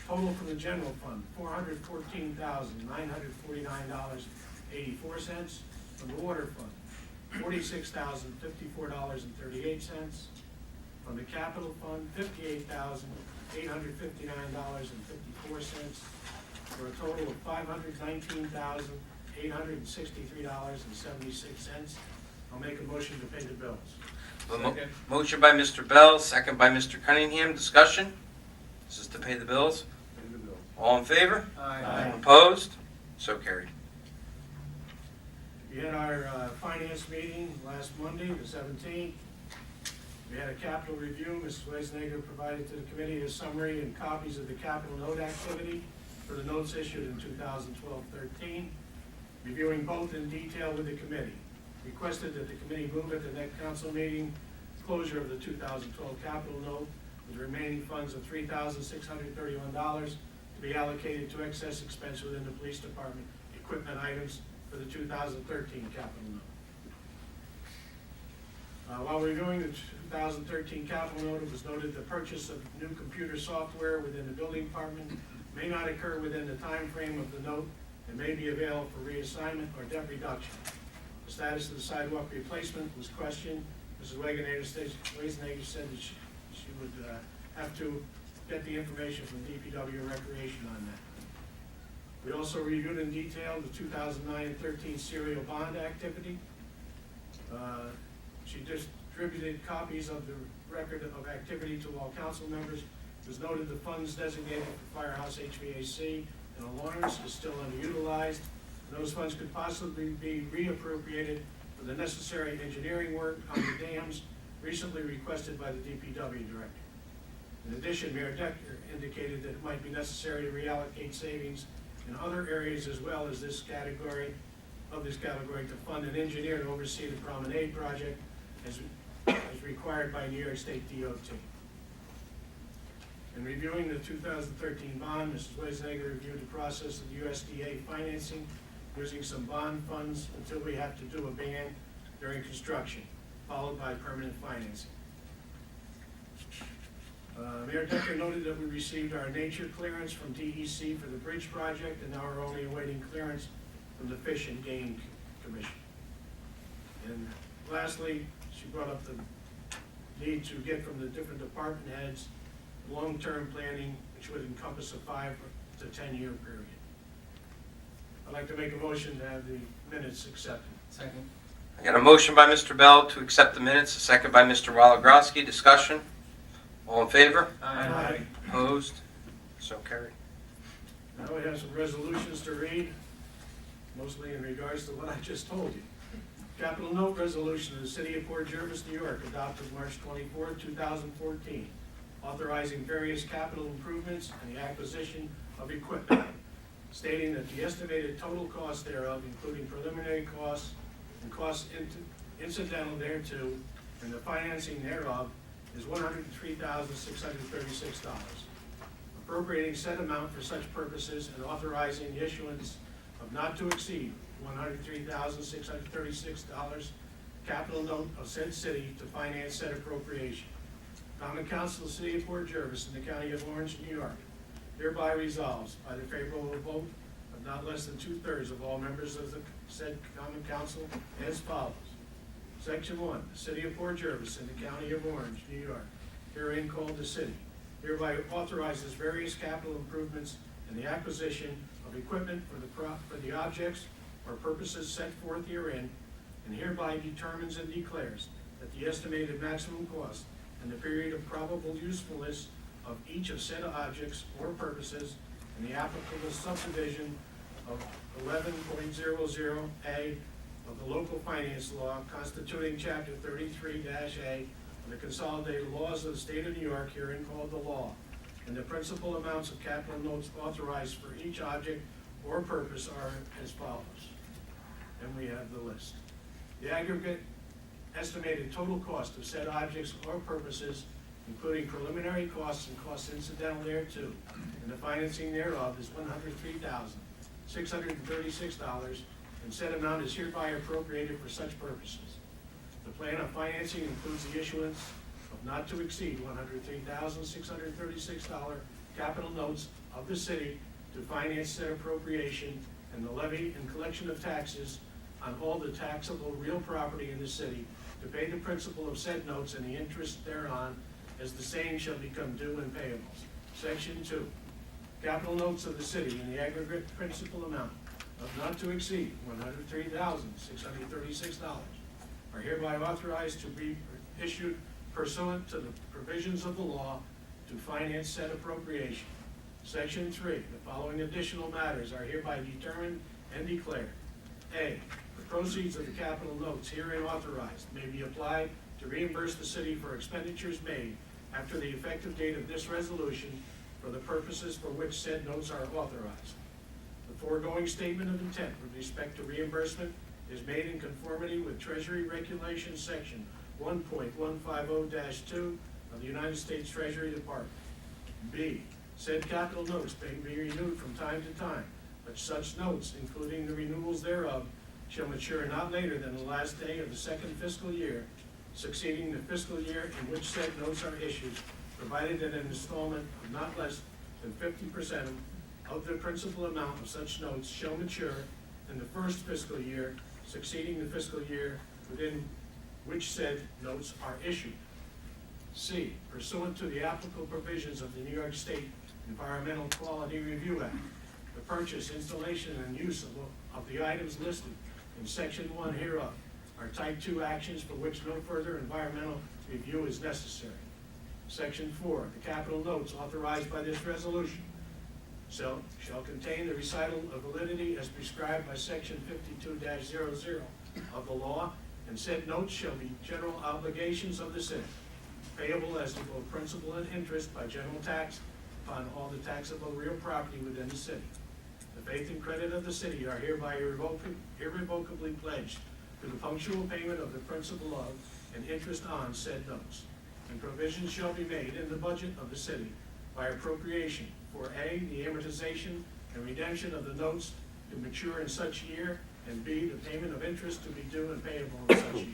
Total from the General Fund, $414,949.84. From the Water Fund, $46,054.38. From the Capital Fund, $58,859.54, for a total of $519,863.76. I'll make a motion to pay the bills. Motion by Mr. Bell, second by Mr. Cunningham. Discussion? This is to pay the bills. All in favor? Aye. Opposed? So carried. We had our finance meeting last Monday, the 17th. We had a capital review. Mrs. Weisnager provided to the committee a summary and copies of the capital note activity for the notes issued in 2012-13, reviewing both in detail with the committee. Requested that the committee move at the next council meeting closure of the 2012 capital note with the remaining funds of $3,631 to be allocated to excess expense within the police department equipment items for the 2013 capital note. While reviewing the 2013 capital note, it was noted the purchase of new computer software within the building department may not occur within the time frame of the note and may be available for reassignment or debt reduction. The status of the sidewalk replacement was questioned. Mrs. Weisnager said that she would have to get the information from DPW and Recreation on that. We also reviewed in detail the 2009-13 serial bond activity. She distributed copies of the record of activity to all council members. It was noted the funds designated for Firehouse HVAC and alarms is still underutilized. Those funds could possibly be reappropriated for the necessary engineering work on the dams recently requested by the DPW director. In addition, Mayor Decker indicated that it might be necessary to reallocate savings in other areas as well as this category, to fund and engineer and oversee the promenade project as required by New York State DOT. In reviewing the 2013 bond, Mrs. Weisnager reviewed the process of USDA financing using some bond funds until we have to do a ban during construction, followed by permanent financing. Mayor Decker noted that we received our nature clearance from DEC for the bridge project, and now we're only awaiting clearance from the Fish and Game Commission. And lastly, she brought up the need to get from the different department heads long-term planning, which would encompass a 5 to 10-year period. I'd like to make a motion to have the minutes accepted. Second. I got a motion by Mr. Bell to accept the minutes, a second by Mr. Walagrowski. Discussion? All in favor? Aye. Opposed? So carried. Now we have some resolutions to read, mostly in regards to what I just told you. Capital Note Resolution of the City of Port Jervis, New York, adopted March 24, 2014, authorizing various capital improvements and the acquisition of equipment, stating that the estimated total cost thereof, including preliminary costs and costs incidental thereto, and the financing thereof, is $103,636. Appropriating said amount for such purposes and authorizing the issuance of not to exceed $103,636 capital note of said city to finance said appropriation. Common Council of the City of Port Jervis in the County of Orange, New York, hereby resolves by the favorable vote of not less than 2/3 of all members of the said Common Council as follows. Section 1, the City of Port Jervis in the County of Orange, New York, herein called the city, hereby authorizes various capital improvements and the acquisition of equipment for the objects or purposes set forth herein, and hereby determines and declares that the estimated maximum cost and the period of probable usefulness of each of said objects or purposes in the applicable subdivision of 11.00A of the local finance law constituting chapter 33-A of the consolidated laws of the state of New York, herein called the law, and the principal amounts of capital notes authorized for each object or purpose are as follows. And we have the list. The aggregate estimated total cost of said objects or purposes, including preliminary costs and costs incidental thereto, and the financing thereof is $103,636, and said amount is hereby appropriated for such purposes. The plan of financing includes the issuance of not to exceed $103,636 capital notes of the city to finance said appropriation, and the levy and collection of taxes on all the taxable real property in the city to pay the principal of said notes and the interest thereon, as the same shall become due and payable. Section 2, capital notes of the city in the aggregate principal amount of not to exceed $103,636 are hereby authorized to be issued pursuant to the provisions of the law to finance said appropriation. Section 3, the following additional matters are hereby determined and declared. A, the proceeds of the capital notes herein authorized may be applied to reimburse the city for expenditures made after the effective date of this resolution for the purposes for which said notes are authorized. The foregoing statement of intent with respect to reimbursement is made in conformity with Treasury Regulations Section 1.150-2 of the United States Treasury Department. B, said capital notes may be renewed from time to time, but such notes, including the renewals thereof, shall mature not later than the last day of the second fiscal year succeeding the fiscal year in which said notes are issued, provided that an installment of not less than 50% of the principal amount of such notes shall mature in the first fiscal year succeeding the fiscal year within which said notes are issued. C, pursuant to the applicable provisions of the New York State Environmental Quality Review Act, the purchase, installation, and use of the items listed in Section 1 hereof are Type 2 actions for which no further environmental review is necessary. Section 4, the capital notes authorized by this resolution shall contain the recital of validity as prescribed by Section 52-00 of the law, and said notes shall be general obligations of the city, payable as to both principal and interest by general tax upon all the taxable real property within the city. The faith and credit of the city are hereby irrevocably pledged to the punctual payment of the principal of and interest on said notes. And provisions shall be made in the budget of the city by appropriation for A, the amortization and redemption of the notes to mature in such year, and B, the payment of interest to be due and payable in such year.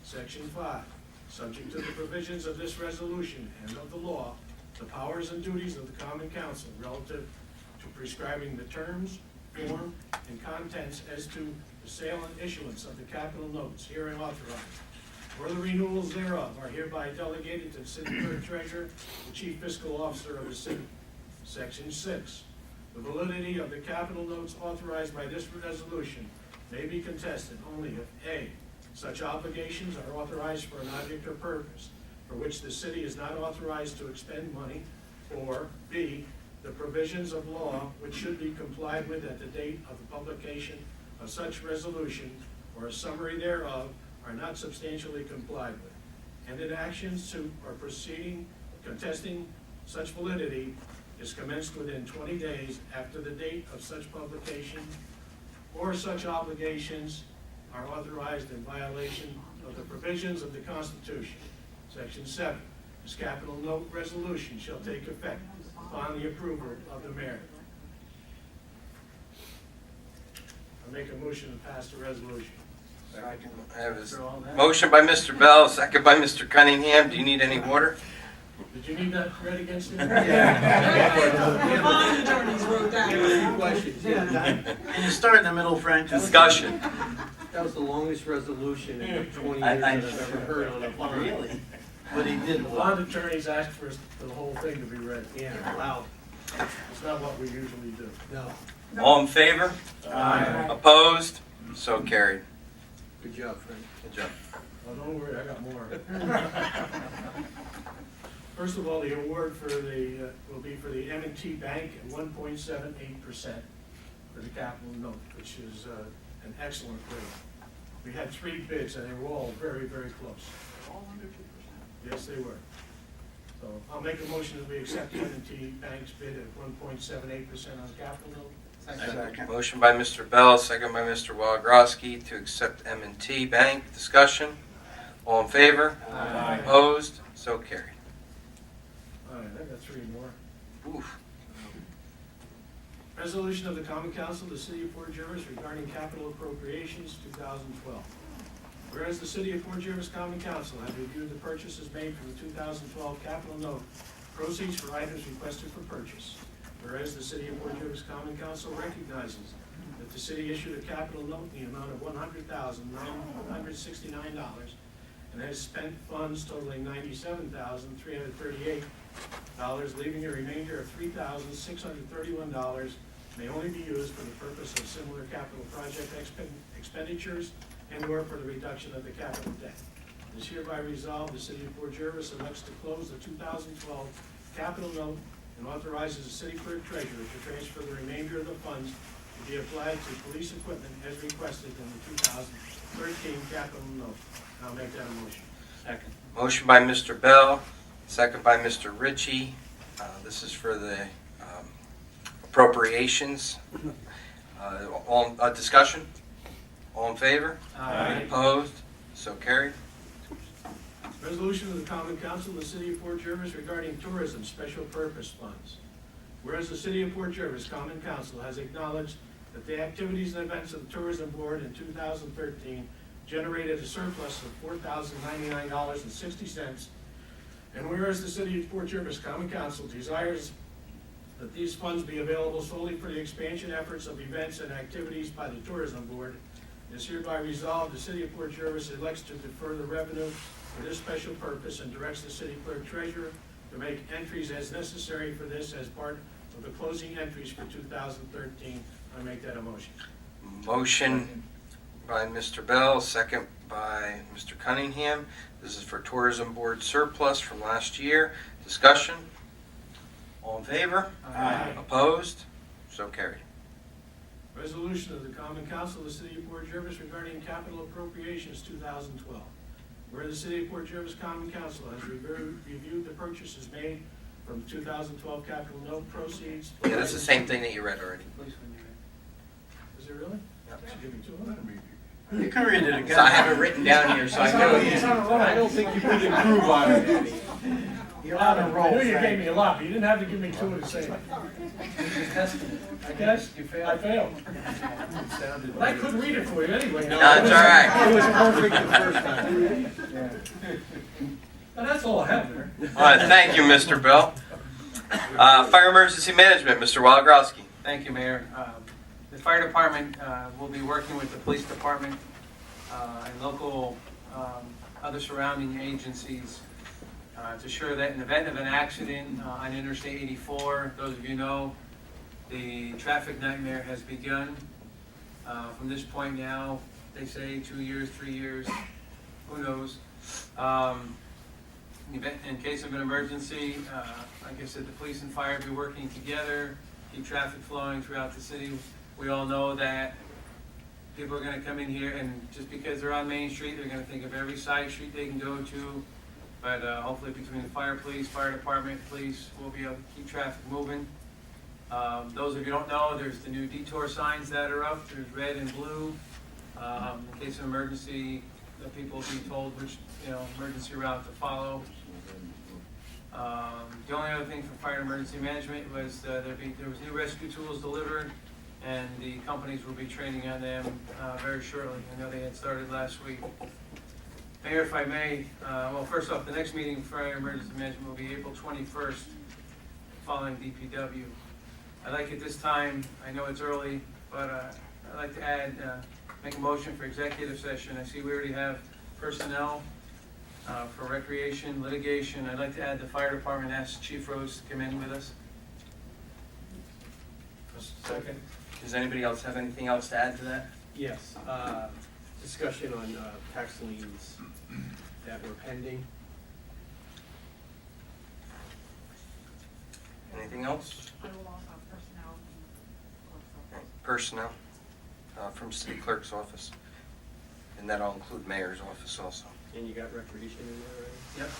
Section 5, subject to the provisions of this resolution and of the law, the powers and duties of the Common Council relative to prescribing the terms, form, and contents as to the sale and issuance of the capital notes herein authorized, or the renewals thereof, are hereby delegated to the city clerk treasurer, the chief fiscal officer of the city. Section 6, the validity of the capital notes authorized by this resolution may be contested only if A, such obligations are authorized for an object or purpose for which the city is not authorized to expend money, or B, the provisions of law which should be complied with at the date of the publication of such resolution or a summary thereof are not substantially complied with, and an action, suit, or proceeding contesting such validity is commenced within 20 days after the date of such publication, or such obligations are authorized in violation of the provisions of the Constitution. Section 7, this capital note resolution shall take effect upon the approval of the mayor. I make a motion to pass the resolution. I have a motion by Mr. Bell, second by Mr. Cunningham. Do you need any water? Did you need that read against you? The bond attorneys wrote that. Questions, Can you start in the middle, Frank? Discussion. That was the longest resolution in 20 years I- that I've ever heard on a bond. Really? But he did The well. bond attorneys asked for the whole thing to be read. Yeah, wow. It's not what we usually do. No, All in favor? Aye. Opposed? So carried. good job, Frank. Good job. Oh, don't worry, I got more. First of all, the award for the, will be for the M&T Bank at 1.78% for the capital note, which is an excellent rate. We had 3 bids, and they were all very, very close. All under 2%. Yes, they were. So I'll make a motion that we accept M&T Bank's bid at 1.78% on the capital note. Second. Motion by Mr. Bell, second by Mr. Waligrowski to accept M&T Bank. Discussion. All in favor? Aye. Opposed? So carried. All right, I got 3 more. Oof. Resolution of the Common Council of the City of Port Jervis regarding capital appropriations 2012. Whereas the City of Port Jervis Common Council has reviewed the purchases made from the 2012 capital note, proceeds for items requested for purchase. Whereas the City of Port Jervis Common Council recognizes that the city issued a capital note in the amount of $100,969 and has spent funds totaling $97,338, leaving a remainder of $3,631 may only be used for the purpose of similar capital project expenditures and/or for the reduction of the capital debt. It is hereby resolved, the City of Port Jervis elects to close the 2012 capital note and authorizes the city clerk treasurer to transfer the remainder of the funds to be applied to police equipment as requested in the 2013 capital note. I'll make that a motion. Second. Motion by Mr. Bell, second by Mr. Ritchie. This is for the appropriations. All discussion? All in favor? Aye. Opposed? So carried. Resolution of the Common Council of the City of Port Jervis regarding tourism special purpose funds. Whereas the City of Port Jervis Common Council has acknowledged that the activities and events of the Tourism Board in 2013 generated a surplus of $4,099.60, and whereas the City of Port Jervis Common Council desires that these funds be available solely for the expansion efforts of events and activities by the Tourism Board, it is hereby resolved the City of Port Jervis elects to defer the revenue for this special purpose and directs the city clerk treasurer to make entries as necessary for this as part of the closing entries for 2013. I make that a motion. Motion by Mr. Bell, second by Mr. Cunningham. This is for Tourism Board surplus from last year. Discussion? All in favor? Aye. Opposed? So carried. Resolution of the Common Council of the City of Port Jervis regarding capital appropriations 2012. Where the City of Port Jervis Common Council has reviewed the purchases made from 2012 capital note proceeds. Yeah, that's the same thing that you read already. Is it really? Yep. Should give me 200. You can read it So I again. have it written down here, so I know. I don't think you could improve on it, Eddie. You're on a roll, I knew you gave Frank. me a lot, but you didn't have to give me two of the same. I guess, I failed. But I couldn't read it for you anyway. No, it's all right. It was perfect the first time. And that's all I have there. All right, thank you, Mr. Bell. Fire Emergency Management, Mr. Waligrowski. Thank you, Mayor. The fire department will be working with the police department and local other surrounding agencies to ensure that in the event of an accident on Interstate 84, those of you know, the traffic nightmare has begun. From this point now, they say 2 years, 3 years, who knows. In case of an emergency, like I said, the police and fire will be working together, keep traffic flowing throughout the city. We all know that people are gonna come in here and just because they're on Main Street, they're gonna think of every side street they can go to. But hopefully between the fire department, police, we'll be able to keep traffic moving. Those of you who don't know, there's the new detour signs that are up. There's red and blue. In case of emergency, the people will be told which, emergency route to follow. The only other thing for fire and emergency management was there was new rescue tools delivered, and the companies will be training on them very shortly. I know they had started last week. Mayor, if I may, well, first off, the next meeting for fire and emergency management will be April 21st, following DPW. I'd like at this time, I know it's early, but I'd like to make a motion for executive session. I see we already have personnel for recreation, litigation. I'd like to add the fire department, ask Chief Rose to come in with us. Second. Does anybody else have anything else to add to that? Yes, discussion on tax liens that were pending. Anything else? I will also have personnel. Personnel from city clerk's office. And that'll include mayor's office also. And you got recreation in there already? Yep.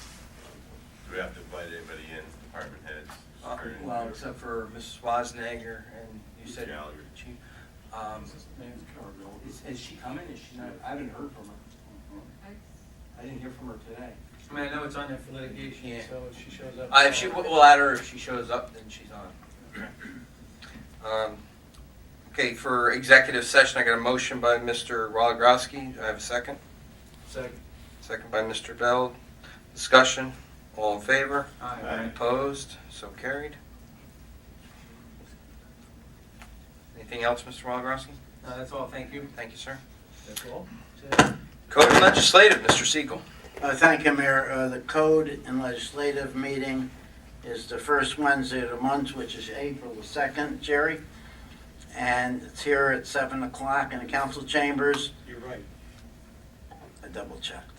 Do we have to invite anybody in, department heads? Well, except for Mrs. Wasnager and you said Gallagher. Chief. Is she coming? Is she not? I haven't heard from her. I didn't hear from her today. I mean, I know it's on there for litigation, Yeah. so if she shows up. If she, we'll add her. If she shows up, then she's on. Okay, for executive session, I got a motion by Mr. Waligrowski. Do I have a second? Second. Second by Mr. Bell. Discussion. All in favor? Aye. Opposed? So carried. Anything else, Mr. Waligrowski? No, that's all, thank you. Thank you, sir. That's all? Code and Legislative, Mr. Siegel. Thank you, Mayor. The Code and Legislative meeting is the first Wednesday of the month, which is April the 2nd, Jerry. And it's here at 7 o'clock in the council chambers. You're right. I double checked.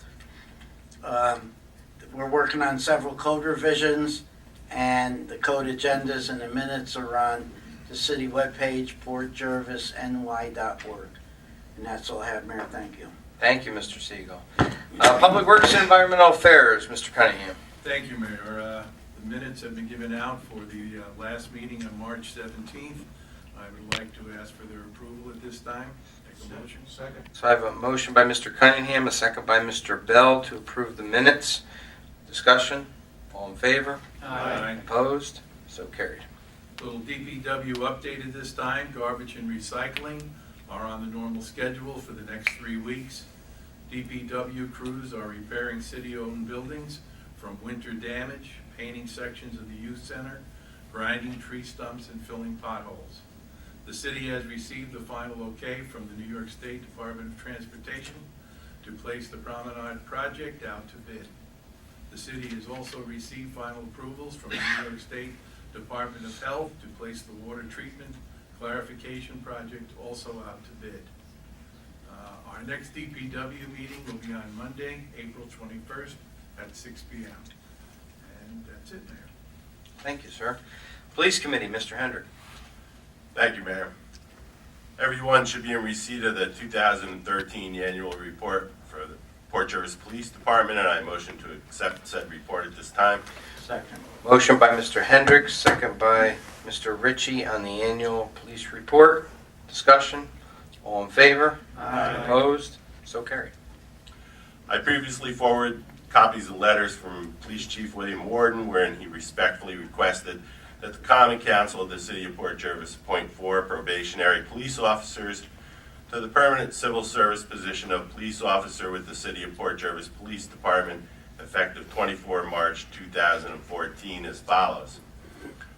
We're working on several code revisions, and the code agendas and the minutes are on the city webpage, portjervisny.org. And that's all I have, Mayor. Thank you. Thank you, Mr. Siegel. Public Works and Environmental Affairs, Mr. Cunningham. Thank you, Mayor. The minutes have been given out for the last meeting on March 17th. I would like to ask for their approval at this time. Take a motion. Second. So I have a motion by Mr. Cunningham, a second by Mr. Bell to approve the minutes. Discussion. All in favor? Aye. Opposed? So carried. Little DPW updated this time. Garbage and recycling are on the normal schedule for the next 3 weeks. DPW crews are repairing city-owned buildings from winter damage, painting sections of the youth center, grinding tree stumps, and filling potholes. The city has received the final okay from the New York State Department of Transportation to place the Promenade project out to bid. The city has also received final approvals from the New York State Department of Health to place the water treatment clarification project also out to bid. Our next DPW meeting will be on Monday, April 21st at 6 p.m. And that's it, Mayor. Thank you, sir. Police Committee, Mr. Hendrick. Thank you, Mayor. Everyone should be in receipt of the 2013 annual report for the Port Jervis Police Department, and I motion to accept said report at this time. Second. Motion by Mr. Hendricks, second by Mr. Ritchie on the annual police report. Discussion? All in favor? Aye. Opposed? So carried. I previously forwarded copies of letters from Police Chief William Warden, wherein he respectfully requested that the Common Council of the City of Port Jervis appoint 4 probationary police officers to the permanent civil service position of police officer with the City of Port Jervis Police Department effective 24 March 2014 as follows.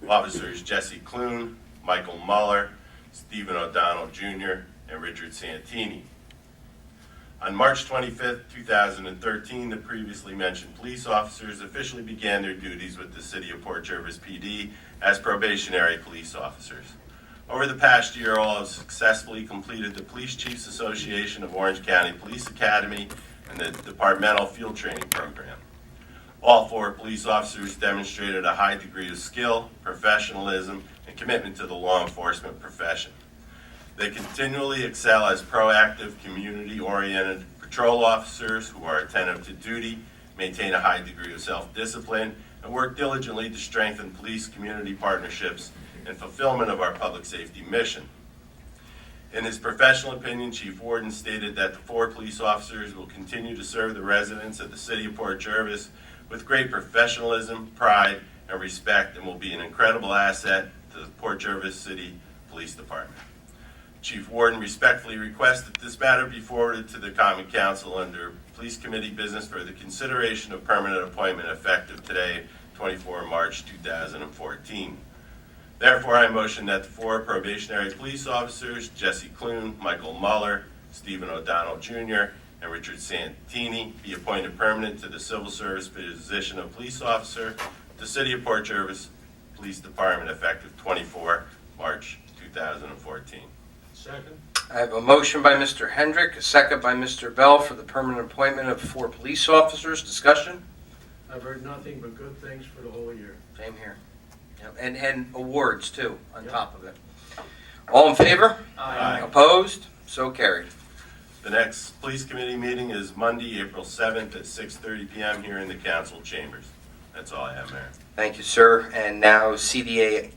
Officers Jesse Clune, Michael Muller, Stephen O'Donnell Jr., and Richard Santini. On March 25, 2013, the previously mentioned police officers officially began their duties with the City of Port Jervis PD as probationary police officers. Over the past year, all have successfully completed the Police Chiefs Association of Orange County Police Academy and the Departmental Field Training Program. All 4 police officers demonstrated a high degree of skill, professionalism, and commitment to the law enforcement profession. They continually excel as proactive, community-oriented patrol officers who are attentive to duty, maintain a high degree of self-discipline, and work diligently to strengthen police-community partnerships and fulfillment of our public safety mission. In his professional opinion, Chief Warden stated that the 4 police officers will continue to serve the residents of the City of Port Jervis with great professionalism, pride, and respect, and will be an incredible asset to the Port Jervis City Police Department. Chief Warden respectfully requests that this matter be forwarded to the Common Council under Police Committee business for the consideration of permanent appointment effective today, 24 March 2014. Therefore, I motion that the 4 probationary police officers, Jesse Clune, Michael Muller, Stephen O'Donnell Jr., and Richard Santini, be appointed permanent to the civil service position of police officer of the City of Port Jervis Police Department effective 24 March 2014. Second. I have a motion by Mr. Hendrick, a second by Mr. Bell for the permanent appointment of 4 police officers. Discussion? I've heard nothing but good things for the whole year. Same here. Yep. And awards, too, on Yep. top of it. All in favor? Aye. Opposed? So carried. The next Police Committee meeting is Monday, April 7th at 6:30 p.m. here in the council chambers. That's all I have, Mayor. Thank you, sir. And now CDA.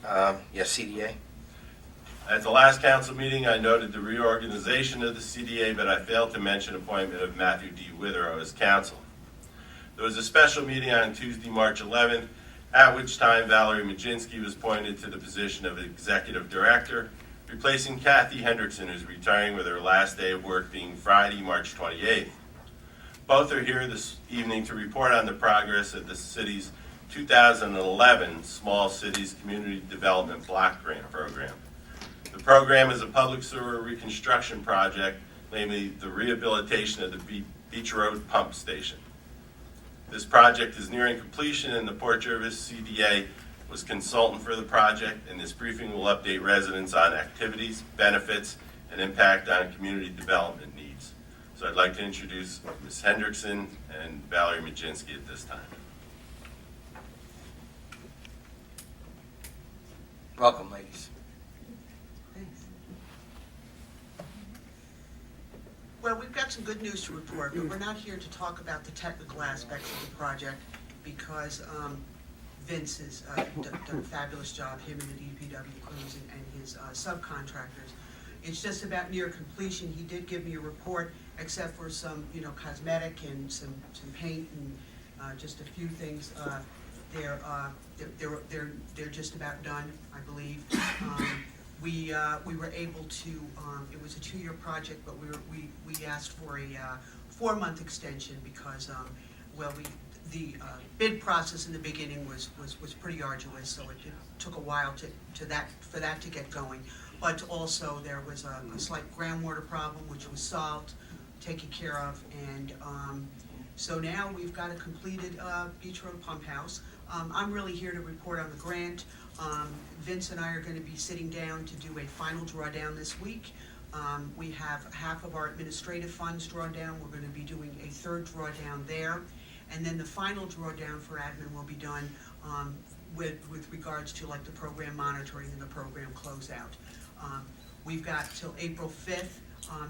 CDA. At the last council meeting, I noted the reorganization of the CDA, but I failed to mention appointment of Matthew D. Witherow as counsel. There was a special meeting on Tuesday, March 11th, at which time Valerie Majinski was appointed to the position of Executive Director, replacing Kathy Hendrickson, who's retiring with her last day of work being Friday, March 28th. Both are here this evening to report on the progress of the city's 2011 Small Cities Community Development Block Grant Program. The program is a public sewer reconstruction project, namely the rehabilitation of the Beach Road Pump Station. This project is nearing completion, and the Port Jervis CDA was consultant for the project, and this briefing will update residents on activities, benefits, and impact on community development needs. So I'd like to introduce Ms. Hendrickson and Valerie Majinski at this time. Welcome, ladies. Thanks. Well, we've got some good news to report, but we're not here to talk about the technical aspects of the project because Vince has done a fabulous job, him and the DPW crews and his subcontractors. It's just about near completion. He did give me a report, except for some, cosmetic and some paint and just a few things. They're just about done, I believe. We were able to. It was a 2-year project, but we asked for a 4-month extension because the bid process in the beginning was pretty arduous, so it took a while for that to get going. But also there was a slight groundwater problem, which was solved, taken care of, and so now we've got a completed Beach Road pump house. I'm really here to report on the grant. Vince and I are going to be sitting down to do a final drawdown this week. We have half of our administrative funds drawn down. We're going to be doing a 3rd drawdown there. And then the final drawdown for admin will be done with regards to like the program monitoring and the program closeout. We've got till April 5th,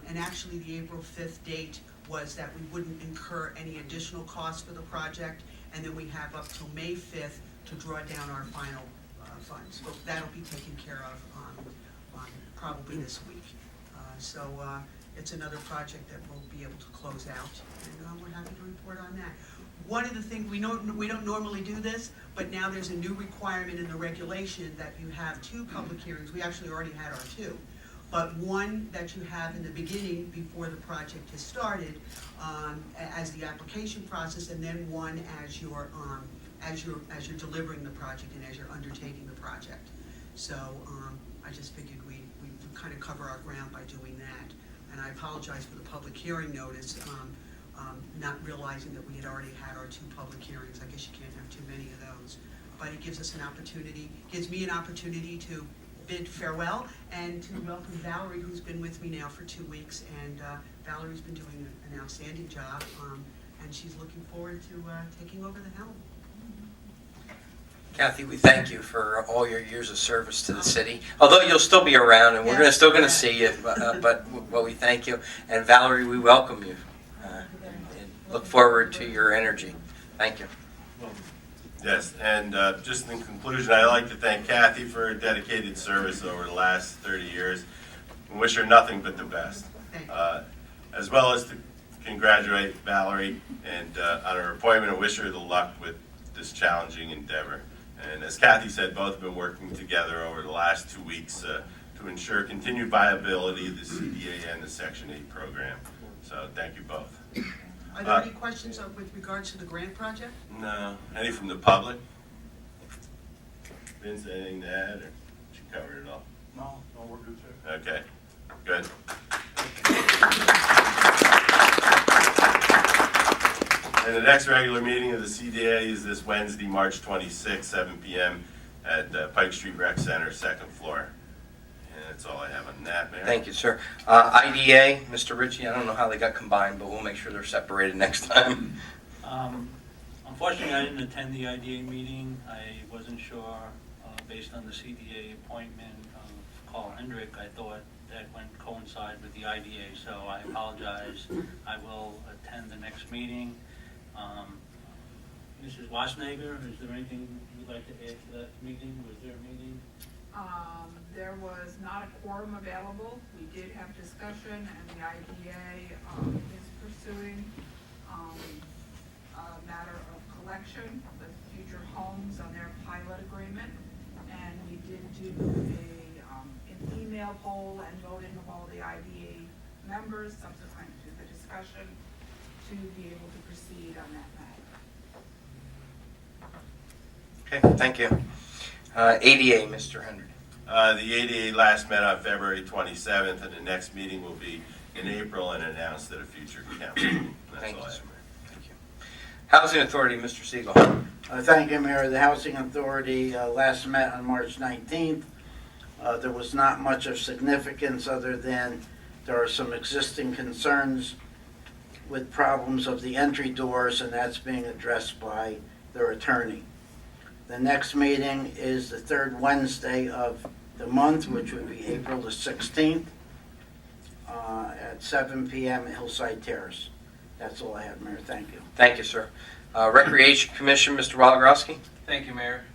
and actually the April 5th date was that we wouldn't incur any additional costs for the project, and then we have up till May 5th to draw down our final funds. But that'll be taken care of on probably this week. So it's another project that we'll be able to close out, and we're happy to report on that. One of the things, we don't normally do this, but now there's a new requirement in the regulation that you have 2 public hearings. We actually already had our 2. But one that you have in the beginning before the project has started, as the application process, and then one as you're delivering the project and as you're undertaking the project. So I just figured we kind of cover our ground by doing that. And I apologize for the public hearing notice, not realizing that we had already had our 2 public hearings. I guess you can't have too many of those. But it gives us an opportunity, gives me an opportunity to bid farewell and to welcome Valerie, who's been with me now for 2 weeks. And Valerie's been doing an outstanding job, and she's looking forward to taking over the helm. Kathy, we thank you for all your years of service to the city. Although you'll still be around, and we're still going to see you, but we thank you. And Valerie, we welcome you. And look forward to your energy. Thank you. Yes, and just in conclusion, I'd like to thank Kathy for her dedicated service over the last 30 years and wish her nothing but the best. As well as to congratulate Valerie and on her appointment and wish her the luck with this challenging endeavor. And as Kathy said, both have been working together over the last 2 weeks to ensure continued viability of the CDA and the Section 8 program. So thank you both. Are there any questions with regards to the grant project? No. Any from the public? Vince, anything to add, or she covered it all? No, we're good, sir. Okay, good. And the next regular meeting of the CDA is this Wednesday, March 26th, 7 p.m. at Pike Street Rec Center, 2nd floor. And that's all I have on that, Mayor. Thank you, sir. IDA, Mr. Ritchie, I don't know how they got combined, but we'll make sure they're separated next time. Unfortunately, I didn't attend the IDA meeting. I wasn't sure, based on the CDA appointment of Carl Hendrick, I thought that went coincide with the IDA, so I apologize. I will attend the next meeting. Mrs. Wassenager, is there anything you'd like to add to that meeting? Was there a meeting? There was not a quorum available. We did have discussion, and the IDA is pursuing a matter of collection of the future homes on their pilot agreement. And we did do an email poll and voting of all the IDA members subsequent to the discussion to be able to proceed on that matter. Okay, thank you. ADA, Mr. Hendrick. The ADA last met on February 27th, and the next meeting will be in April and announced at a future council meeting. That's Thank all you, I sir. have. Thank you. Housing Authority, Mr. Siegel. Thank you, Mayor. The Housing Authority last met on March 19th. There was not much of significance other than there are some existing concerns with problems of the entry doors, and that's being addressed by their attorney. The next meeting is the 3rd Wednesday of the month, which would be April the 16th, at 7 p.m. at Hillside Terrace. That's all I have, Mayor. Thank you. Thank you, sir. Recreation Commission, Mr. Woligrowski. Thank you, Mayor.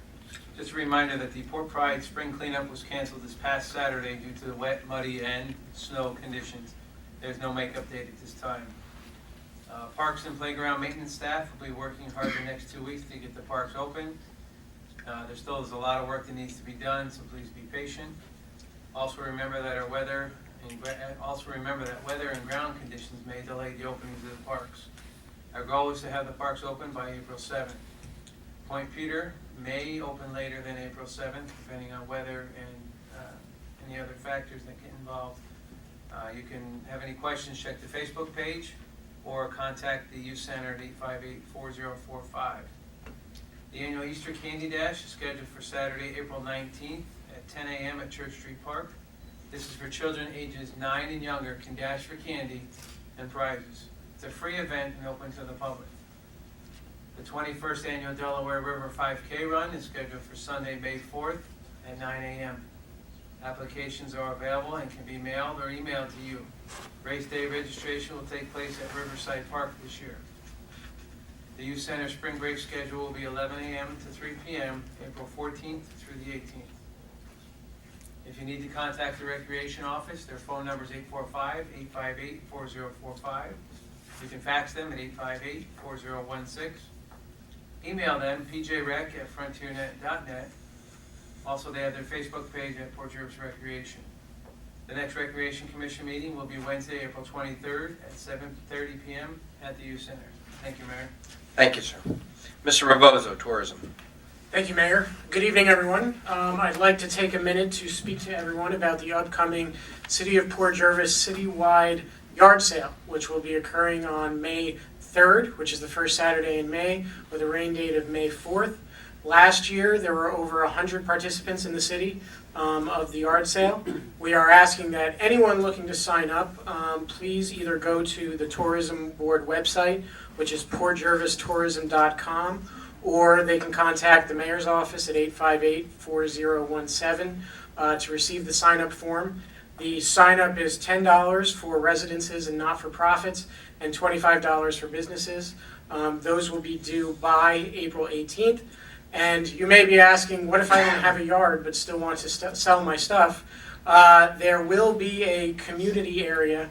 Just a reminder that the Port Pride spring cleanup was canceled this past Saturday due to the wet, muddy, and snow conditions. There's no makeup date at this time. Parks and playground maintenance staff will be working hard the next 2 weeks to get the parks open. There still is a lot of work that needs to be done, so please be patient. Also remember that weather and ground conditions may delay the openings of the parks. Our goal is to have the parks open by April 7th. Point Peter may open later than April 7th, depending on weather and any other factors that get involved. You can have any questions, check the Facebook page, or contact the Youth Center at 858-4045. The annual Easter Candy Dash is scheduled for Saturday, April 19th at 10 a.m. at Church Street Park. This is for children ages 9 and younger can dash for candy and prizes. It's a free event and open to the public. The 21st Annual Delaware River 5K Run is scheduled for Sunday, May 4th at 9 a.m. Applications are available and can be mailed or emailed to you. Race Day registration will take place at Riverside Park this year. The Youth Center spring break schedule will be 11 a.m. to 3 p.m., April 14th through the 18th. If you need to contact the Recreation Office, their phone number is 845-858-4045. You can fax them at 858-4016. Email them, pjrec@frontiernet.net. Also, they have their Facebook page at Port Jervis Recreation. The next Recreation Commission meeting will be Wednesday, April 23rd at 7:30 p.m. at the Youth Center. Thank you, Mayor. Thank you, sir. Mr. Rebozo, Tourism. Thank you, Mayor. Good evening, everyone. I'd like to take a minute to speak to everyone about the upcoming City of Port Jervis citywide yard sale, which will be occurring on May 3rd, which is the first Saturday in May, with a rain date of May 4th. Last year, there were over 100 participants in the city of the yard sale. We are asking that anyone looking to sign up, please either go to the Tourism Board website, which is portjervistourism.com, or they can contact the mayor's office at 858-4017 to receive the sign-up form. The sign-up is $10 for residences and not-for-profits and $25 for businesses. Those will be due by April 18th. And you may be asking, what if I don't have a yard but still want to sell my stuff? There will be a community area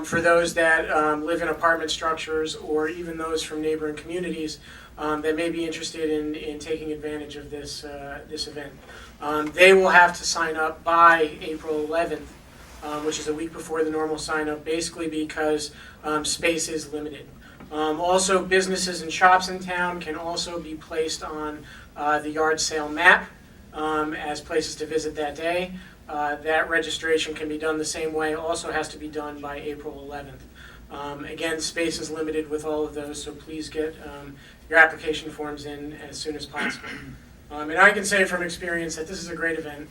for those that live in apartment structures or even those from neighboring communities that may be interested in taking advantage of this event. They will have to sign up by April 11th, which is a week before the normal sign-up, basically because space is limited. Also, businesses and shops in town can also be placed on the yard sale map as places to visit that day. That registration can be done the same way, also has to be done by April 11th. Again, space is limited with all of those, so please get your application forms in as soon as possible. And I can say from experience that this is a great event.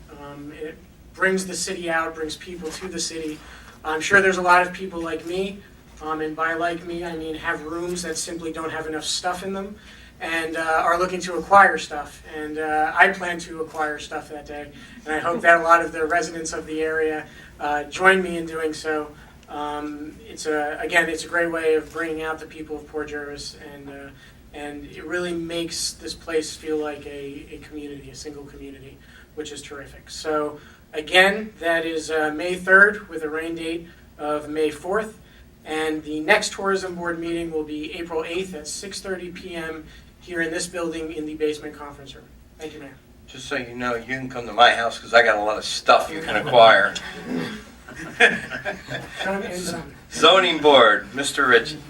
It brings the city out, brings people to the city. I'm sure there's a lot of people like me, and by like me, I mean have rooms that simply don't have enough stuff in them and are looking to acquire stuff. And I plan to acquire stuff that day. And I hope that a lot of the residents of the area join me in doing so. It's a great way of bringing out the people of Port Jervis, and it really makes this place feel like a community, a single community, which is terrific. So again, that is May 3rd with a rain date of May 4th. And the next Tourism Board meeting will be April 8th at 6:30 p.m. here in this building in the basement conference room. Thank you, Mayor. Just so you know, you can come to my house because I got a lot of stuff you can acquire. Zoning Board, Mr. Ritchie.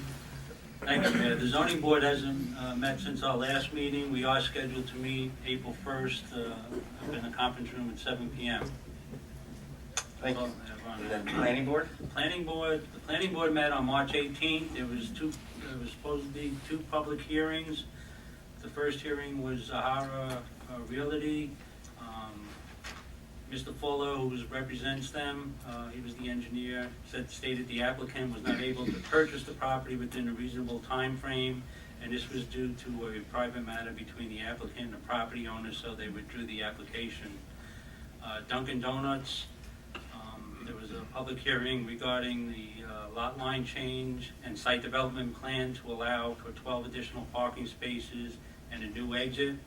Thank you, Mayor. The zoning board hasn't met since our last meeting. We are scheduled to meet April 1st up in the conference room at 7 p.m. Thank you. And then Planning Board? The Planning Board met on March 18th. There was supposed to be two public hearings. The first hearing was Zahara Realty. Mr. Fuller, who represents them, he was the engineer, stated the applicant was not able to purchase the property within a reasonable time frame, and this was due to a private matter between the applicant and the property owner, so they withdrew the application. Dunkin' Donuts, there was a public hearing regarding the lot line change and site development plan to allow for 12 additional parking spaces and a new exit.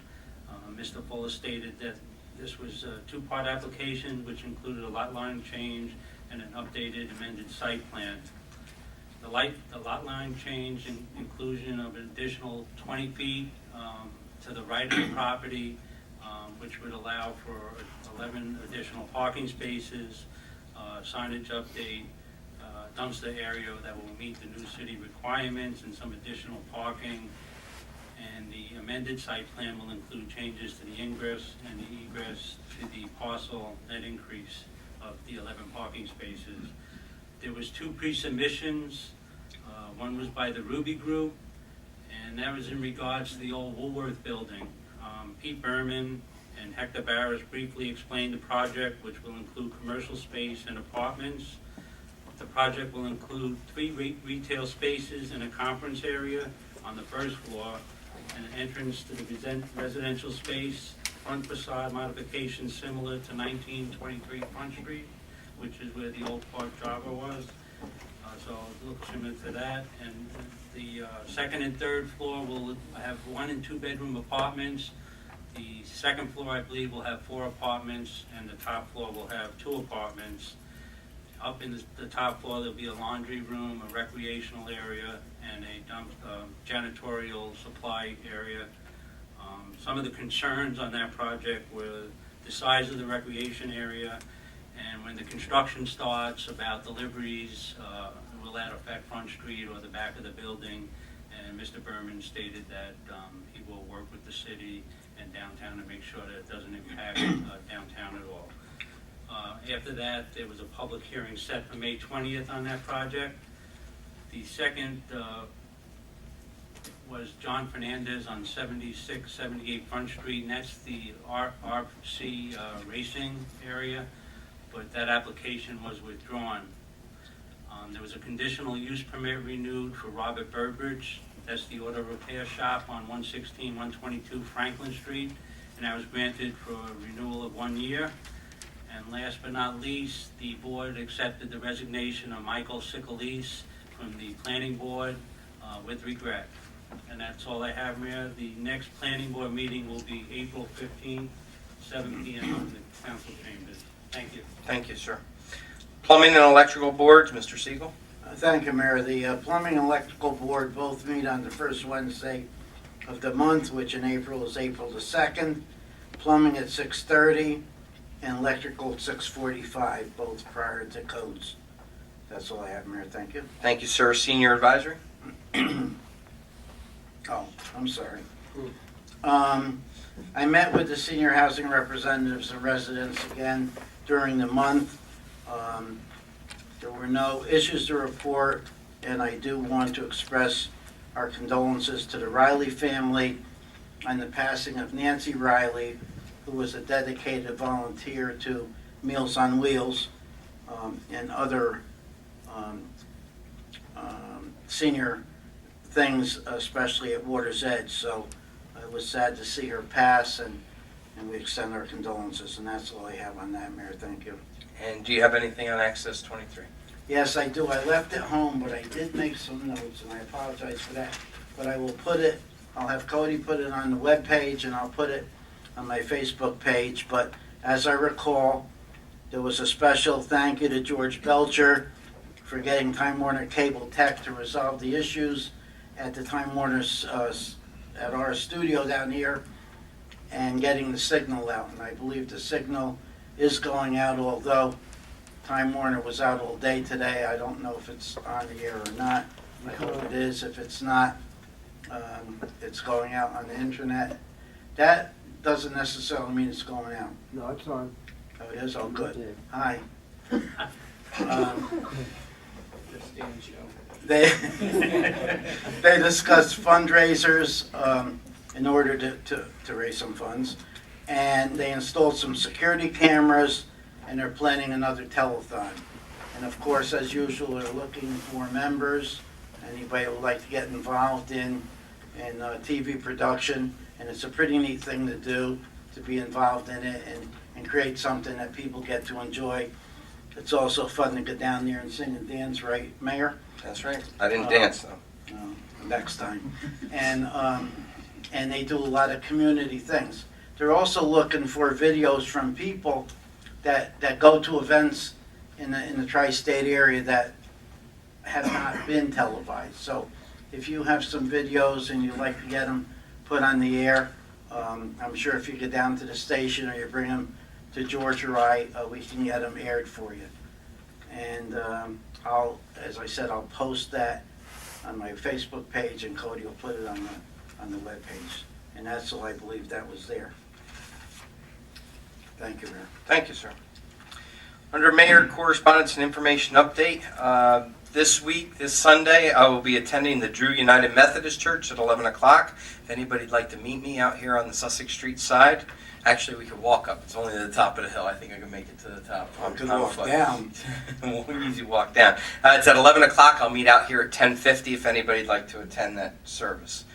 Mr. Fuller stated that this was a two-part application which included a lot line change and an updated amended site plan. The lot line change and inclusion of an additional 20 feet to the right of the property, which would allow for 11 additional parking spaces, signage update, dumpster area that will meet the new city requirements, and some additional parking. And the amended site plan will include changes to the ingress and the egress to the parcel net increase of the 11 parking spaces. There was two pre-submissions. One was by the Ruby Group, and that was in regards to the old Woolworth building. Pete Berman and Hector Barris briefly explained the project, which will include commercial space and apartments. The project will include 3 retail spaces and a conference area on the first floor, and an entrance to the residential space, front facade modification similar to 1923 Front Street, which is where the old Park Java was. So it looks similar to that. And the second and third floor will have 1 and 2 bedroom apartments. The second floor, I believe, will have 4 apartments, and the top floor will have 2 apartments. Up in the top floor, there'll be a laundry room, a recreational area, and a janitorial supply area. Some of the concerns on that project were the size of the recreation area, and when the construction starts, about deliveries, will that affect Front Street or the back of the building? And Mr. Berman stated that he will work with the city and downtown to make sure that it doesn't impact downtown at all. After that, there was a public hearing set for May 20th on that project. The second was John Fernandez on 78 Front Street, and that's the RC racing area, but that application was withdrawn. There was a conditional use permit renewed for Robert Burbridge. That's the auto repair shop on 116, 122 Franklin Street, and that was granted for a renewal of 1 year. And last but not least, the board accepted the resignation of Michael Sicalese from the planning board with regret. And that's all I have, Mayor. The next planning board meeting will be April 15th, 7 p.m. in the council chambers. Thank you. Thank you, sir. Plumbing and electrical boards, Mr. Siegel. Thank you, Mayor. The Plumbing and Electrical Board both meet on the first Wednesday of the month, which in April is April the 2nd. Plumbing at 6:30 and electrical at 6:45, both prior to codes. That's all I have, Mayor. Thank you. Thank you, sir. Senior advisory. Oh, I'm sorry. I met with the senior housing representatives and residents again during the month. There were no issues to report, and I do want to express our condolences to the Riley family on the passing of Nancy Riley, who was a dedicated volunteer to Meals on Wheels and other senior things, especially at Water's Edge. So it was sad to see her pass, and we extend our condolences, and that's all I have on that, Mayor. Thank you. And do you have anything on Access 23? Yes, I do. I left it home, but I did make some notes, and I apologize for that. But I will put it, I'll have Cody put it on the webpage, and I'll put it on my Facebook page. But as I recall, there was a special thank you to George Belcher for getting Time Warner Cable Tech to resolve the issues at the Time Warner's, at our studio down here, and getting the signal out. And I believe the signal is going out, although Time Warner was out all day today. I don't know if it's on the air or not. I hope it is. If it's not, it's going out on the internet. That doesn't necessarily mean it's going out. No, it's on. Oh, it is? Oh, good. Yeah. Hi. Just Dan's show. They discussed fundraisers in order to raise some funds, and they installed some security cameras, and they're planning another telethon. And of course, as usual, they're looking for members, anybody who would like to get involved in TV production, and it's a pretty neat thing to do, to be involved in it and create something that people get to enjoy. It's also fun to get down there and sing and dance, right, Mayor? That's right. I didn't dance, though. Next time. And they do a lot of community things. They're also looking for videos from people that go to events in the tri-state area that have not been televised. So if you have some videos and you'd like to get them put on the air, I'm sure if you get down to the station or you bring them to George or I, we can get them aired for you. And as I said, I'll post that on my Facebook page, and Cody will put it on the web page. And that's all I believe that was there. Thank you, Mayor. Thank you, sir. Under Mayor Correspondence and Information Update, this week, this Sunday, I will be attending the Drew United Methodist Church at 11 o'clock. If anybody'd like to meet me out here on the Sussex Street side, actually, we could walk up. It's only to the top of the hill. I think I can make it to the top. I could walk down. We'll easy walk down. It's at 11 o'clock. I'll meet out here at 10:50 if anybody'd like to attend that service.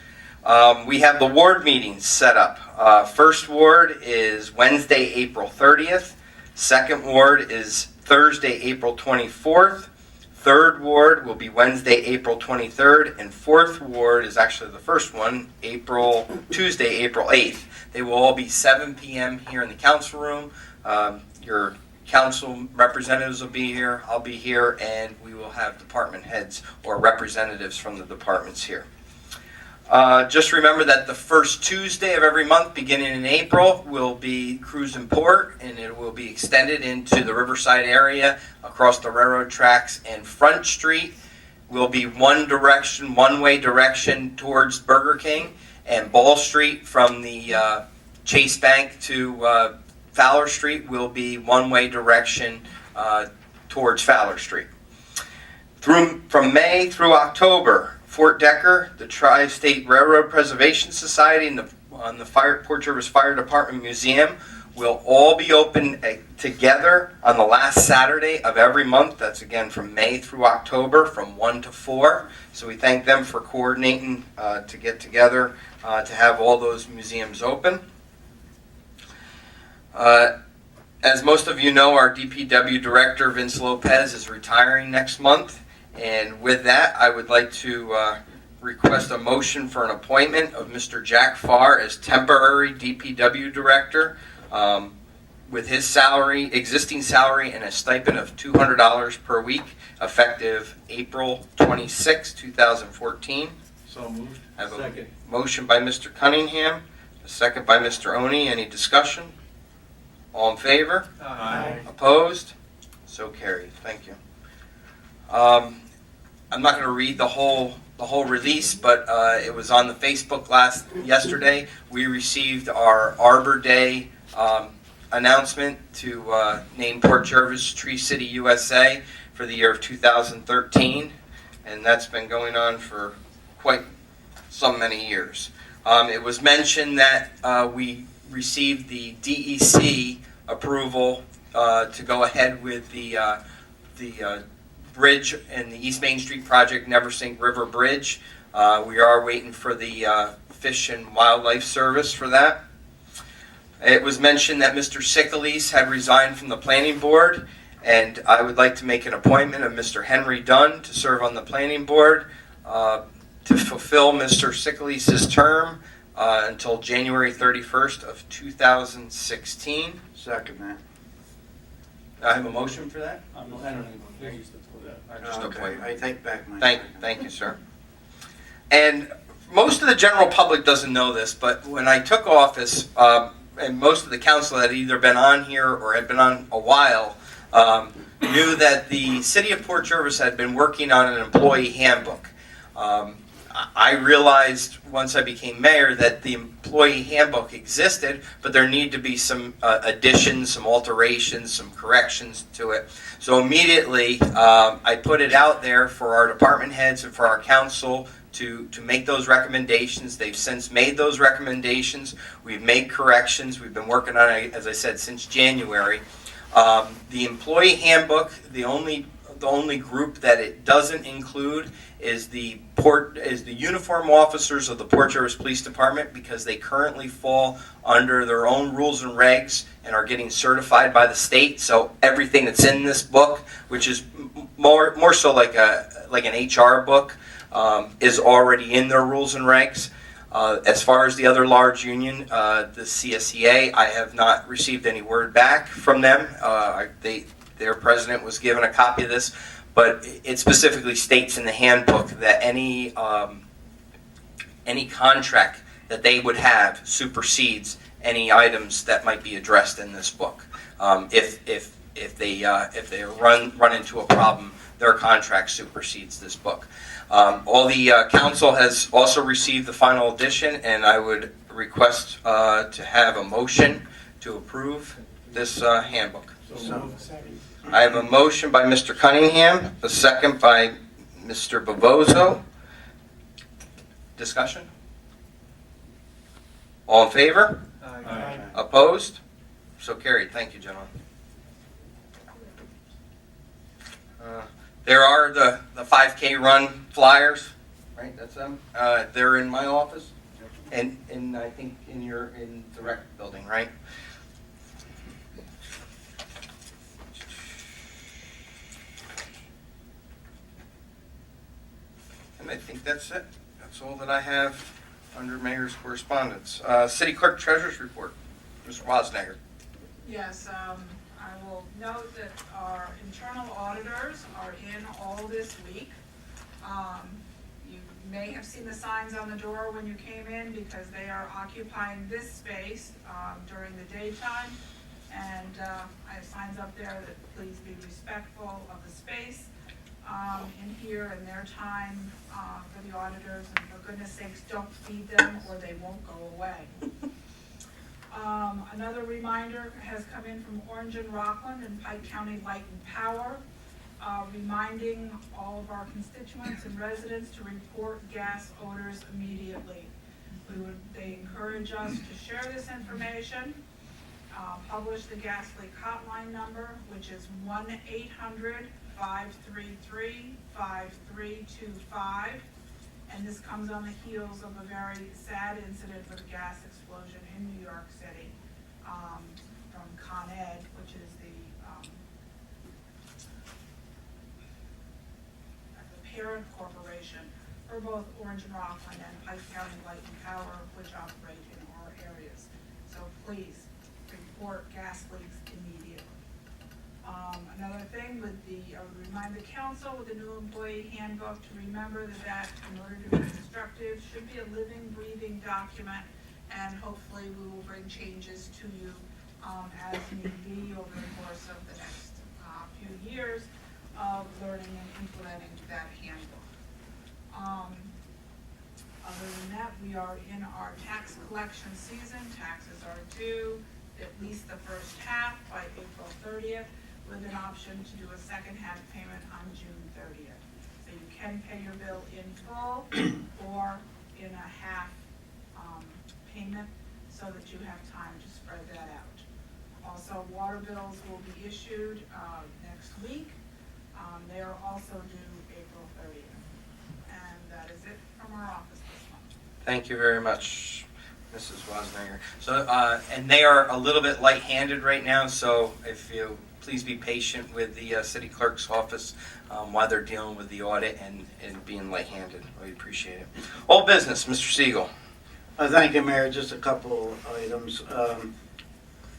We have the ward meetings set up. First ward is Wednesday, April 30th. Second ward is Thursday, April 24th. Third ward will be Wednesday, April 23rd. And fourth ward is actually the first one, Tuesday, April 8th. They will all be 7 p.m. here in the council room. Your council representatives will be here, I'll be here, and we will have department heads or representatives from the departments here. Just remember that the first Tuesday of every month, beginning in April, will be Cruise and Port, and it will be extended into the Riverside area across the railroad tracks, and Front Street will be one-way direction towards Burger King, and Ball Street from the Chase Bank to Fowler Street will be one-way direction towards Fowler Street. From May through October, Fort Decker, the Tri-State Railroad Preservation Society, and the Port Jervis Fire Department Museum will all be open together on the last Saturday of every month. That's again from May through October from 1 to 4. So we thank them for coordinating to get together to have all those museums open. As most of you know, our DPW Director, Vince Lopez, is retiring next month. And with that, I would like to request a motion for an appointment of Mr. Jack Farr as temporary DPW Director with his salary, existing salary, and a stipend of $200 per week, effective April 26, 2014. So moved. I have Second. a motion by Mr. Cunningham, a second by Mr. Oni. Any discussion? All in favor? Aye. Opposed? So carried. Thank you. I'm not going to read the whole release, but it was on the Facebook yesterday. We received our Arbor Day announcement to name Port Jervis Tree City, USA for the year of 2013, and that's been going on for quite some many years. It was mentioned that we received the DEC approval to go ahead with the bridge and the East Main Street project, Never Sink River Bridge. We are waiting for the Fish and Wildlife Service for that. It was mentioned that Mr. Sickley's had resigned from the planning board, and I would like to make an appointment of Mr. Henry Dunn to serve on the planning board to fulfill Mr. Sickley's term until January 31st of 2016. Second that. I have a motion for that? I don't even. Just a Okay, point. I take back my Thank you, sir. And most of the general public doesn't know this, but when I took office, and most of the council had either been on here or had been on a while, knew that the city of Port Jervis had been working on an employee handbook. I realized once I became mayor that the employee handbook existed, but there need to be some additions, some alterations, some corrections to it. So immediately I put it out there for our department heads and for our council to make those recommendations. They've since made those recommendations. We've made corrections. We've been working on it, as I said, since January. The employee handbook, the only group that it doesn't include is the uniform officers of the Port Jervis Police Department, because they currently fall under their own rules and regs and are getting certified by the state. So everything that's in this book, which is more so like an HR book, is already in their rules and regs. As far as the other large union, the CSEA, I have not received any word back from them. Their president was given a copy of this, but it specifically states in the handbook that any contract that they would have supersedes any items that might be addressed in this book. If they run into a problem, their contract supersedes this book. All the council has also received the final edition, and I would request to have a motion to approve this handbook. I have a motion by Mr. Cunningham, a second by Mr. Bobozo. Discussion? All in favor? Aye. Opposed? So carried. Thank you, gentlemen. There are the 5K run flyers, right? That's them. They're in my office. And I think in the rec building, right? And I think that's it. That's all that I have under mayor's correspondence. City clerk treasurer's report, Mr. Wasnager. Yes, I will note that our internal auditors are in all this week. You may have seen the signs on the door when you came in because they are occupying this space during the daytime. And I have signs up there that please be respectful of the space in here and their time for the auditors. And for goodness sakes, don't feed them or they won't go away. Another reminder has come in from Orange and Rockland and Pike County Light and Power, reminding all of our constituents and residents to report gas odors immediately. They encourage us to share this information, publish the gas leak hotline number, which is 1-800-533-5325. And this comes on the heels of a very sad incident with a gas explosion in New York City from Con Ed, which is the parent corporation for both Orange and Rockland and Pike County Light and Power, which operate in our areas. So please report gas leaks immediately. Another thing with I would remind the council with the new employee handbook to remember that in order to be constructive, should be a living, breathing document, and hopefully we will bring changes to you as need be over the course of the next few years of learning and implementing that handbook. Other than that, we are in our tax collection season. Taxes are due at least the first half by April 30th. With an option to do a second half payment on June 30th. So you can pay your bill in full or in a half payment so that you have time to spread that out. Also, water bills will be issued next week. They are also due April 30th. And that is it from our office this month. Thank you very much, Mrs. Wasnager. So, and they are a little bit light-handed right now, so if you please be patient with the city clerk's office while they're dealing with the audit and being light-handed. We appreciate it. All business, Mr. Siegel. Thank you, Mayor. Just a couple of items.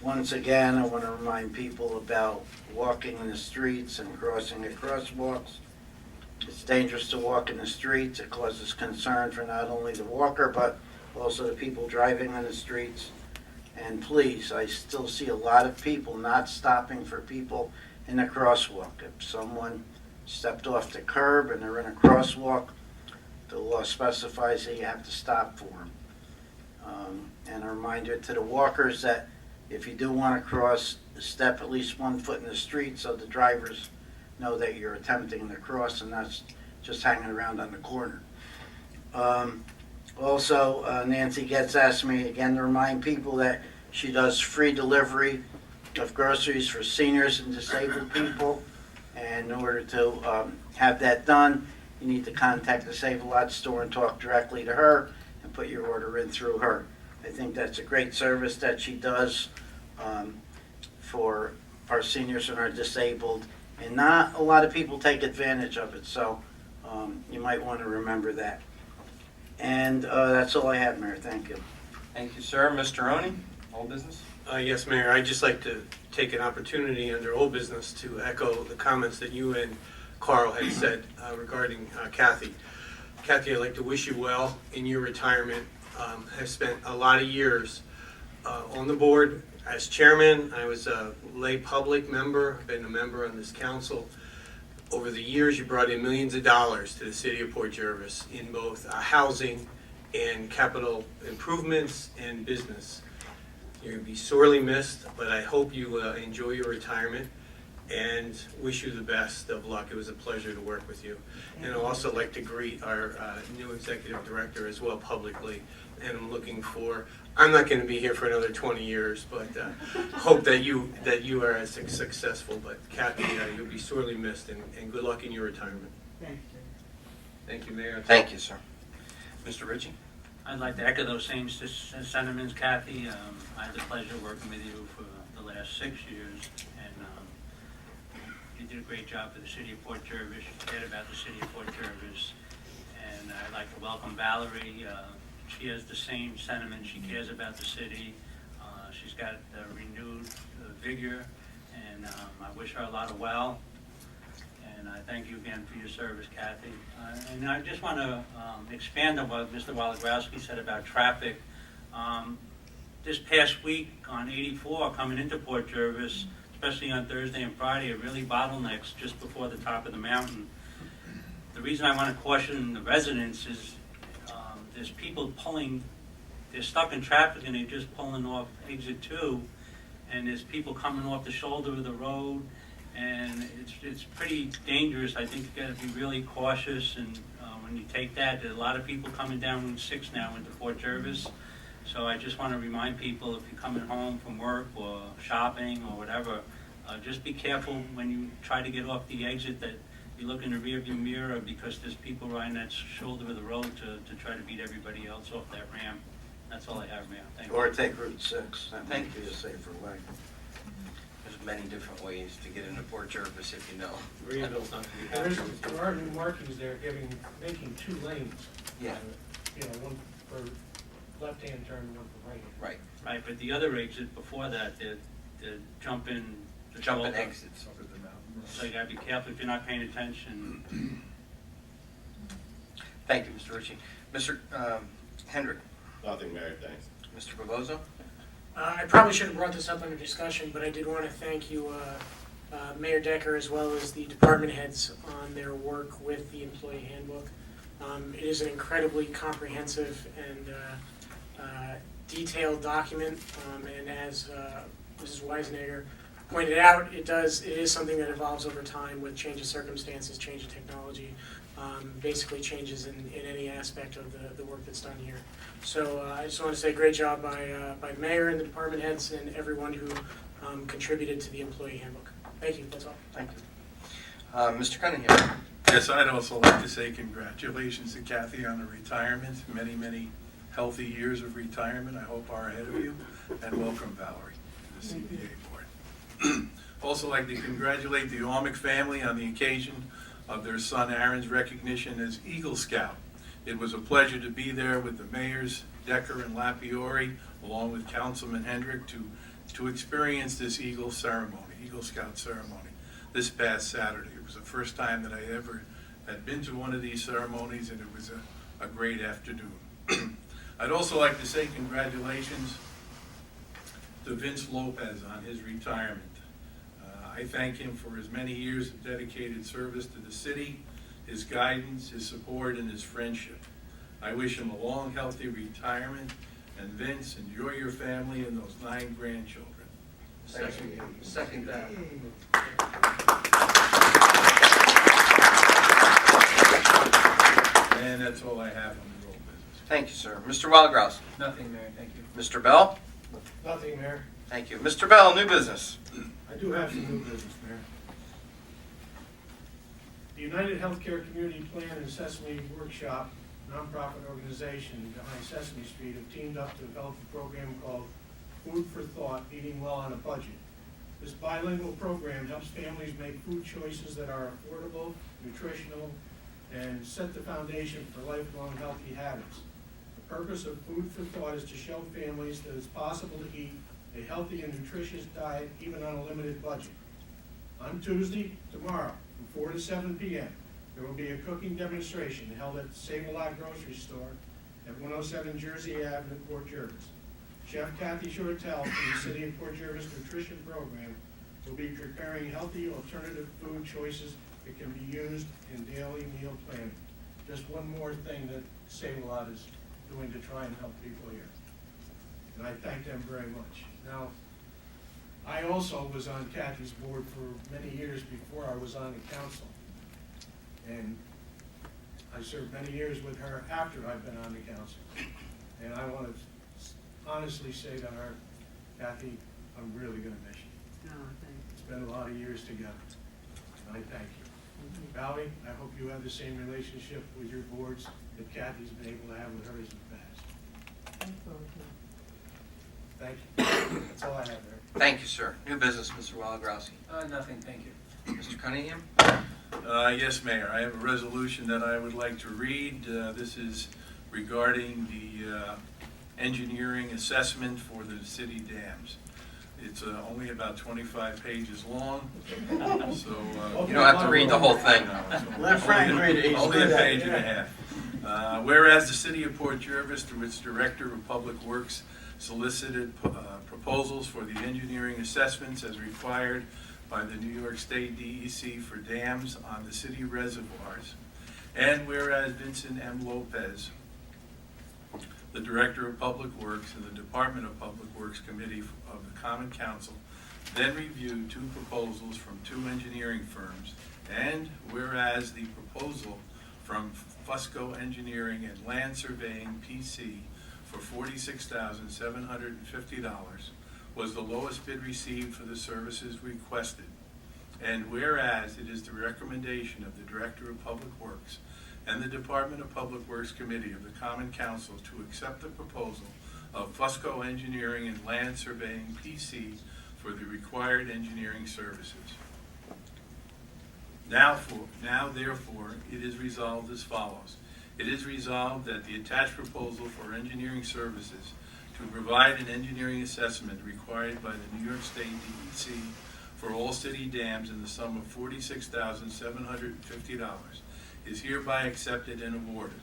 Once again, I want to remind people about walking in the streets and crossing the crosswalks. It's dangerous to walk in the streets. It causes concern for not only the walker, but also the people driving on the streets. And please, I still see a lot of people not stopping for people in the crosswalk. If someone stepped off the curb and they're in a crosswalk, the law specifies that you have to stop for them. And a reminder to the walkers that if you do want to cross, step at least 1 foot in the street so the drivers know that you're attempting to cross and not just hanging around on the corner. Also, Nancy Getz asked me again to remind people that she does free delivery of groceries for seniors and disabled people. And in order to have that done, you need to contact the Save-A-Lot store and talk directly to her and put your order in through her. I think that's a great service that she does for our seniors and our disabled. And not a lot of people take advantage of it, so you might want to remember that. And that's all I have, Mayor. Thank you. Thank you, sir. Mr. Oni, old business? Yes, Mayor, I'd just like to take an opportunity under old business to echo the comments that you and Carl had said regarding Kathy. Kathy, I'd like to wish you well in your retirement. I've spent a lot of years on the board as chairman. I was a lay public member, been a member on this council. Over the years, you brought in millions of dollars to the city of Port Jervis in both housing and capital improvements and business. You're going to be sorely missed, but I hope you enjoy your retirement and wish you the best of luck. It was a pleasure to work with you. And I'd also like to greet our new executive director as well publicly. And I'm looking for, I'm not going to be here for another 20 years, but hope that you are as successful. But Kathy, you'll be sorely missed, and good luck in your retirement. Thank you. Thank you, Mayor. Thank you, sir. Mr. Ritchie? I'd like to echo those same sentiments, Kathy. I had the pleasure of working with you for the last 6 years, and you did a great job for the city of Port Jervis. You cared about the city of Port Jervis, and I'd like to welcome Valerie. She has the same sentiment. She cares about the city. She's got renewed vigor, and I wish her a lot of well. And I thank you again for your service, Kathy. And I just want to expand on what Mr. Woligrowski said about traffic. This past week on 84 coming into Port Jervis, especially on Thursday and Friday, it really bottlenecks just before the top of the mountain. The reason I want to caution the residents is there's people they're stuck in traffic and they're just pulling off exit 2, and there's people coming off the shoulder of the road, and it's pretty dangerous. I think you got to be really cautious, and when you take that, there's a lot of people coming down Route 6 now into Port Jervis. So I just want to remind people, if you're coming home from work or shopping or whatever, just be careful when you try to get off the exit that you look in the rearview mirror, because there's people riding that shoulder of the road to try to beat everybody else off that ramp. That's all I have, Mayor. Thank you. Or take Route 6. That Thank might be a safer way. There's many different ways to get into Port Jervis, if you know. There are new markings there making 2 lanes. Yeah. One for left-hand turn, one for right. Right. Right, but the other exit before that, they're jumping the Jumping shoulder. exits. So you gotta be careful if you're not paying attention. Thank you, Mr. Ritchie. Mr. Hendrick. Nothing, Mayor, thanks. Mr. Bovozo. I probably should have brought this up under discussion, but I did want to thank you, Mayor Decker, as well as the department heads on their work with the employee handbook. It is an incredibly comprehensive and detailed document, and as Mrs. Weisenegger pointed out, it is something that evolves over time with change of circumstances, change of technology, basically changes in any aspect of the work that's done here. So I just want to say great job by the mayor and the department heads and everyone who contributed to the employee handbook. Thank you, that's all. Thank you. Mr. Cunningham. Yes, I'd also like to say congratulations to Kathy on the retirement. Many, many healthy years of retirement I hope are ahead of you. And welcome, Valerie, to the CBA board. Also like to congratulate the Ormick family on the occasion of their son Aaron's recognition as Eagle Scout. It was a pleasure to be there with the mayors, Decker and Lapiori, along with Councilman Hendrick, to experience this Eagle Scout ceremony, this past Saturday. It was the first time that I ever had been to one of these ceremonies, and it was a great afternoon. I'd also like to say congratulations to Vince Lopez on his retirement. I thank him for his many years of dedicated service to the city, his guidance, his support, and his friendship. I wish him a long, healthy retirement, and Vince, enjoy your family and those 9 grandchildren. Second that. And that's all I have on the road business. Thank you, sir. Mr. Wildgrouse. Nothing, Mayor, thank you. Mr. Bell. Nothing, Mayor. Thank you. Mr. Bell, new business. I do have some new business, Mayor. The United Healthcare Community Plan and Sesame Workshop, nonprofit organization behind Sesame Street, have teamed up to develop a program called Food for Thought, Eating Well on a Budget. This bilingual program helps families make food choices that are affordable, nutritional, and set the foundation for lifelong healthy habits. The purpose of Food for Thought is to show families that it's possible to eat a healthy and nutritious diet even on a limited budget. On Tuesday, tomorrow, from 4 to 7 p.m., there will be a cooking demonstration held at the Save-A-Lot grocery store at 107 Jersey Avenue, Port Jervis. Chef Kathy Shortell from the City of Port Jervis Nutrition Program will be preparing healthy alternative food choices that can be used in daily meal planning. Just one more thing that Save-A-Lot is doing to try and help people here. And I thank them very much. Now, I also was on Kathy's board for many years before I was on the council. And I served many years with her after I've been on the council. And I want to honestly say to her, Kathy, I'm really going to miss you. It's been a lot of years together, and I thank you. Valerie, I hope you have the same relationship with your boards that Kathy's been able to have with hers in the past. Thank you. That's all I have there. Thank you, sir. New business, Mr. Walagrowski. Nothing, thank you. Mr. Cunningham? Yes, Mayor, I have a resolution that I would like to read. This is regarding the engineering assessment for the city dams. It's only about 25 pages long, so... You don't have to read the whole thing. Let Frank read it. He's Only good a at page it. and a half. Whereas the city of Port Jervis, through its Director of Public Works, solicited proposals for the engineering assessments as required by the New York State DEC for dams on the city reservoirs. And whereas Vincent M. Lopez, the Director of Public Works in the Department of Public Works Committee of the Common Council, then reviewed two proposals from two engineering firms. And whereas the proposal from Fusco Engineering and Land Surveying PC for $46,750 was the lowest bid received for the services requested. And whereas it is the recommendation of the Director of Public Works and the Department of Public Works Committee of the Common Council to accept the proposal of Fusco Engineering and Land Surveying PC for the required engineering services. Now therefore, it is resolved as follows. It is resolved that the attached proposal for engineering services to provide an engineering assessment required by the New York State DEC for all city dams in the sum of $46,750 is hereby accepted and awarded.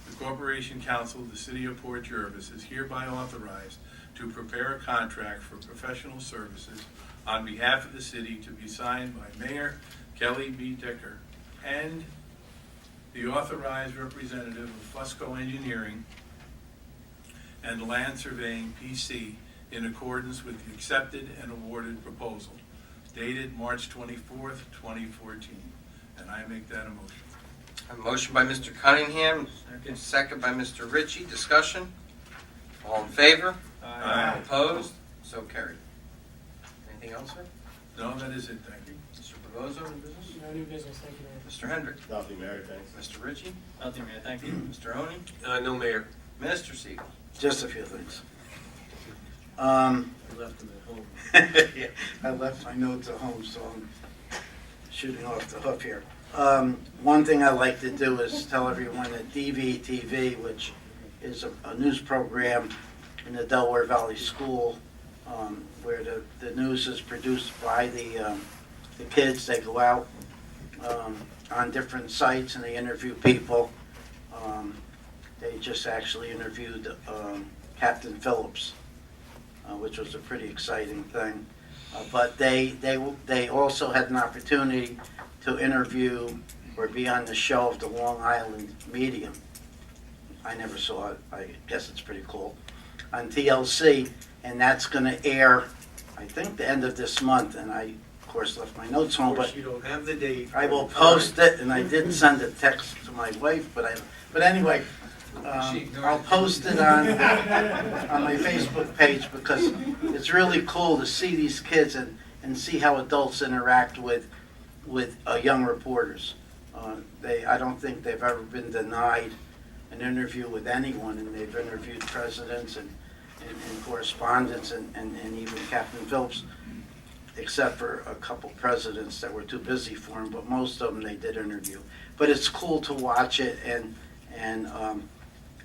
The Corporation Council of the City of Port Jervis is hereby authorized to prepare a contract for professional services on behalf of the city to be signed by Mayor Kelly B. Dicker and the authorized representative of Fusco Engineering and Land Surveying PC in accordance with the accepted and awarded proposal, dated March 24th, 2014. And I make that a motion. A motion by Mr. Cunningham, second by Mr. Ritchie. Discussion? All in favor? Aye. Opposed? So carried. Anything else, sir? No, that is it, thank you. Mr. Bovozo, new business? No new business, thank you, Mayor. Mr. Hendrick? Nothing, Mayor, thanks. Mr. Ritchie? Nothing, Mayor, thank you. Mr. Oni? No, Mayor. Mr. Siegel? Just a few things. You left them at home. Yeah, I left my notes at home, so I'm shooting off the hoof here. One thing I like to do is tell everyone that DVTV, which is a news program in the Delaware Valley School, where the news is produced by the kids. They go out on different sites and they interview people. They just actually interviewed Captain Phillips, which was a pretty exciting thing. But they also had an opportunity to interview or be on the show of the Long Island Medium. I never saw it. I guess it's pretty cool. On TLC, and that's going to air, I think, the end of this month. And I, of course, left my notes home, but You don't have the date. I will post it. And I did send a text to my wife, but anyway, I'll post it on my Facebook page because it's really cool to see these kids and see how adults interact with young reporters. I don't think they've ever been denied an interview with anyone, and they've interviewed presidents and correspondents and even Captain Phillips, except for a couple presidents that were too busy for him, but most of them they did interview. But it's cool to watch it, and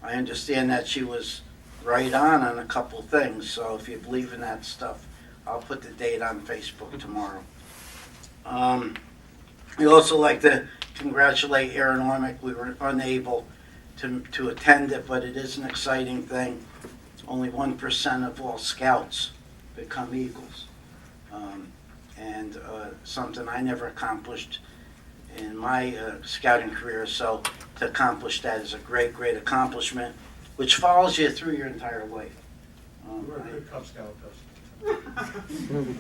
I understand that she was right on a couple things, so if you believe in that stuff, I'll put the date on Facebook tomorrow. We also like to congratulate Aaron Ormick. We were unable to attend it, but it is an exciting thing. Only 1% of all scouts become Eagles. And something I never accomplished in my scouting career, so to accomplish that is a great, great accomplishment, which follows you through your entire life. You were a good Cub Scout, Dustin.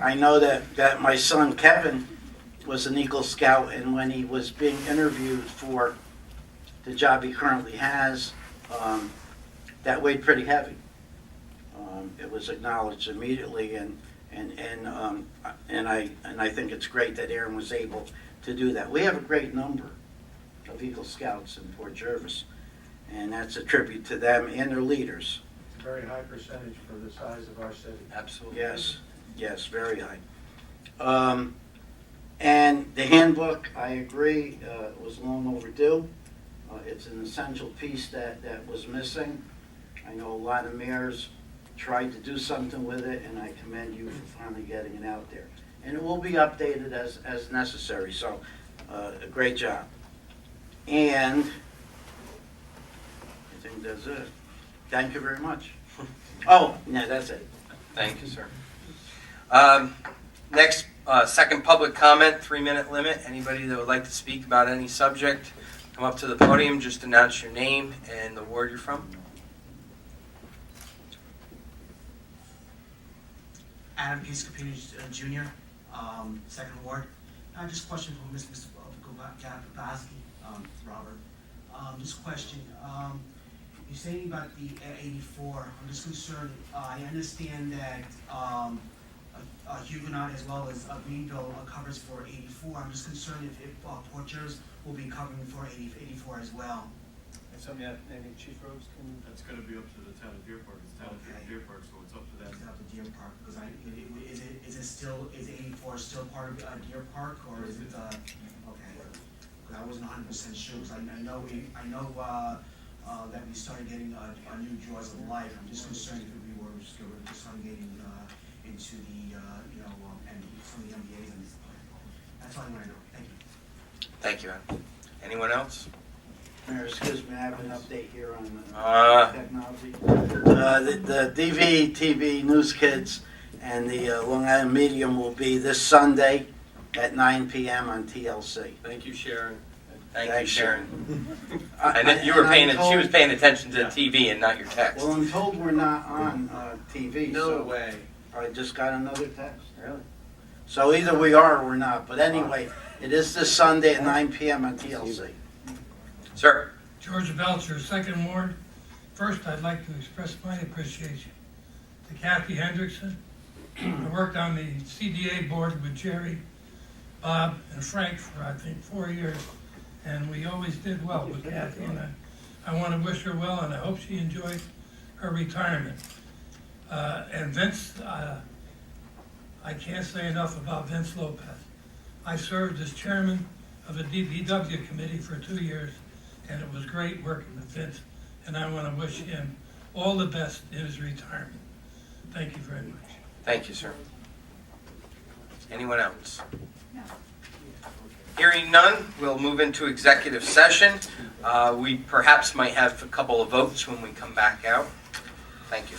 I know that my son Kevin was an Eagle Scout, and when he was being interviewed for the job he currently has, that weighed pretty heavy. It was acknowledged immediately, and I think it's great that Aaron was able to do that. We have a great number of Eagle Scouts in Port Jervis, and that's a tribute to them and their leaders. very high percentage for the size of our city. Absolutely. Yes, yes, very high. And the handbook, I agree, was long overdue. It's an essential piece that was missing. I know a lot of mayors tried to do something with it, and I commend you for finally getting it out there. And it will be updated as necessary, so a great job. And I think that's it. Thank you very much. Oh, no, that's it. Thank you, sir. Next, second public comment, 3-minute limit. Anybody that would like to speak about any subject, come up to the podium, just announce your name and the ward you're from. Adam Piscopini Jr., Second Ward. Just a question for Mr. Gabaski, Robert. Just a question. You're saying about the 84. I'm just concerned. I understand that Huguenot as well as Greenville covers for 84. I'm just concerned if Port Jervis will be covering for 84 as well. That's something that maybe Chief Rhodes can. That's gonna be up to the town of Deer Park, it's town of Deer Park, so it's up to them. It's up to Deer Park, because is 84 still part of Deer Park, or is it, okay. Because I wasn't 100% sure, because I know that we started getting new jaws of life. I'm just concerned if we were just started getting into the, and some of the MBAs and stuff. That's all I want to know. Thank you. Thank you, Adam. Anyone else? Mayor, excuse me, I have an update here on technology. The DV, TV, News Kids, and the Long Island Medium will be this Sunday at 9 p.m. on TLC. Thank you, Sharon. Thank you, Thanks, Sharon. And you were paying, she was paying attention to the TV and not your text. Well, I'm told we're not on TV. No so way. I just got another text. Really? So either we are or we're not. But anyway, it is this Sunday at 9 p.m. on TLC. Sir. George Belcher, Second Ward. First, I'd like to express my appreciation to Kathy Hendrickson. I worked on the CDA board with Jerry, Bob, and Frank for, I think, 4 years, and we always did well with Kathy, and I want to wish her well, and I hope she enjoys her retirement. And Vince, I can't say enough about Vince Lopez. I served as chairman of the DPW committee for 2 years, and it was great working with Vince, and I want to wish him all the best in his retirement. Thank you very much. Thank you, sir. Anyone else? No. Hearing none, we'll move into executive session. We perhaps might have a couple of votes when we come back out. Thank you.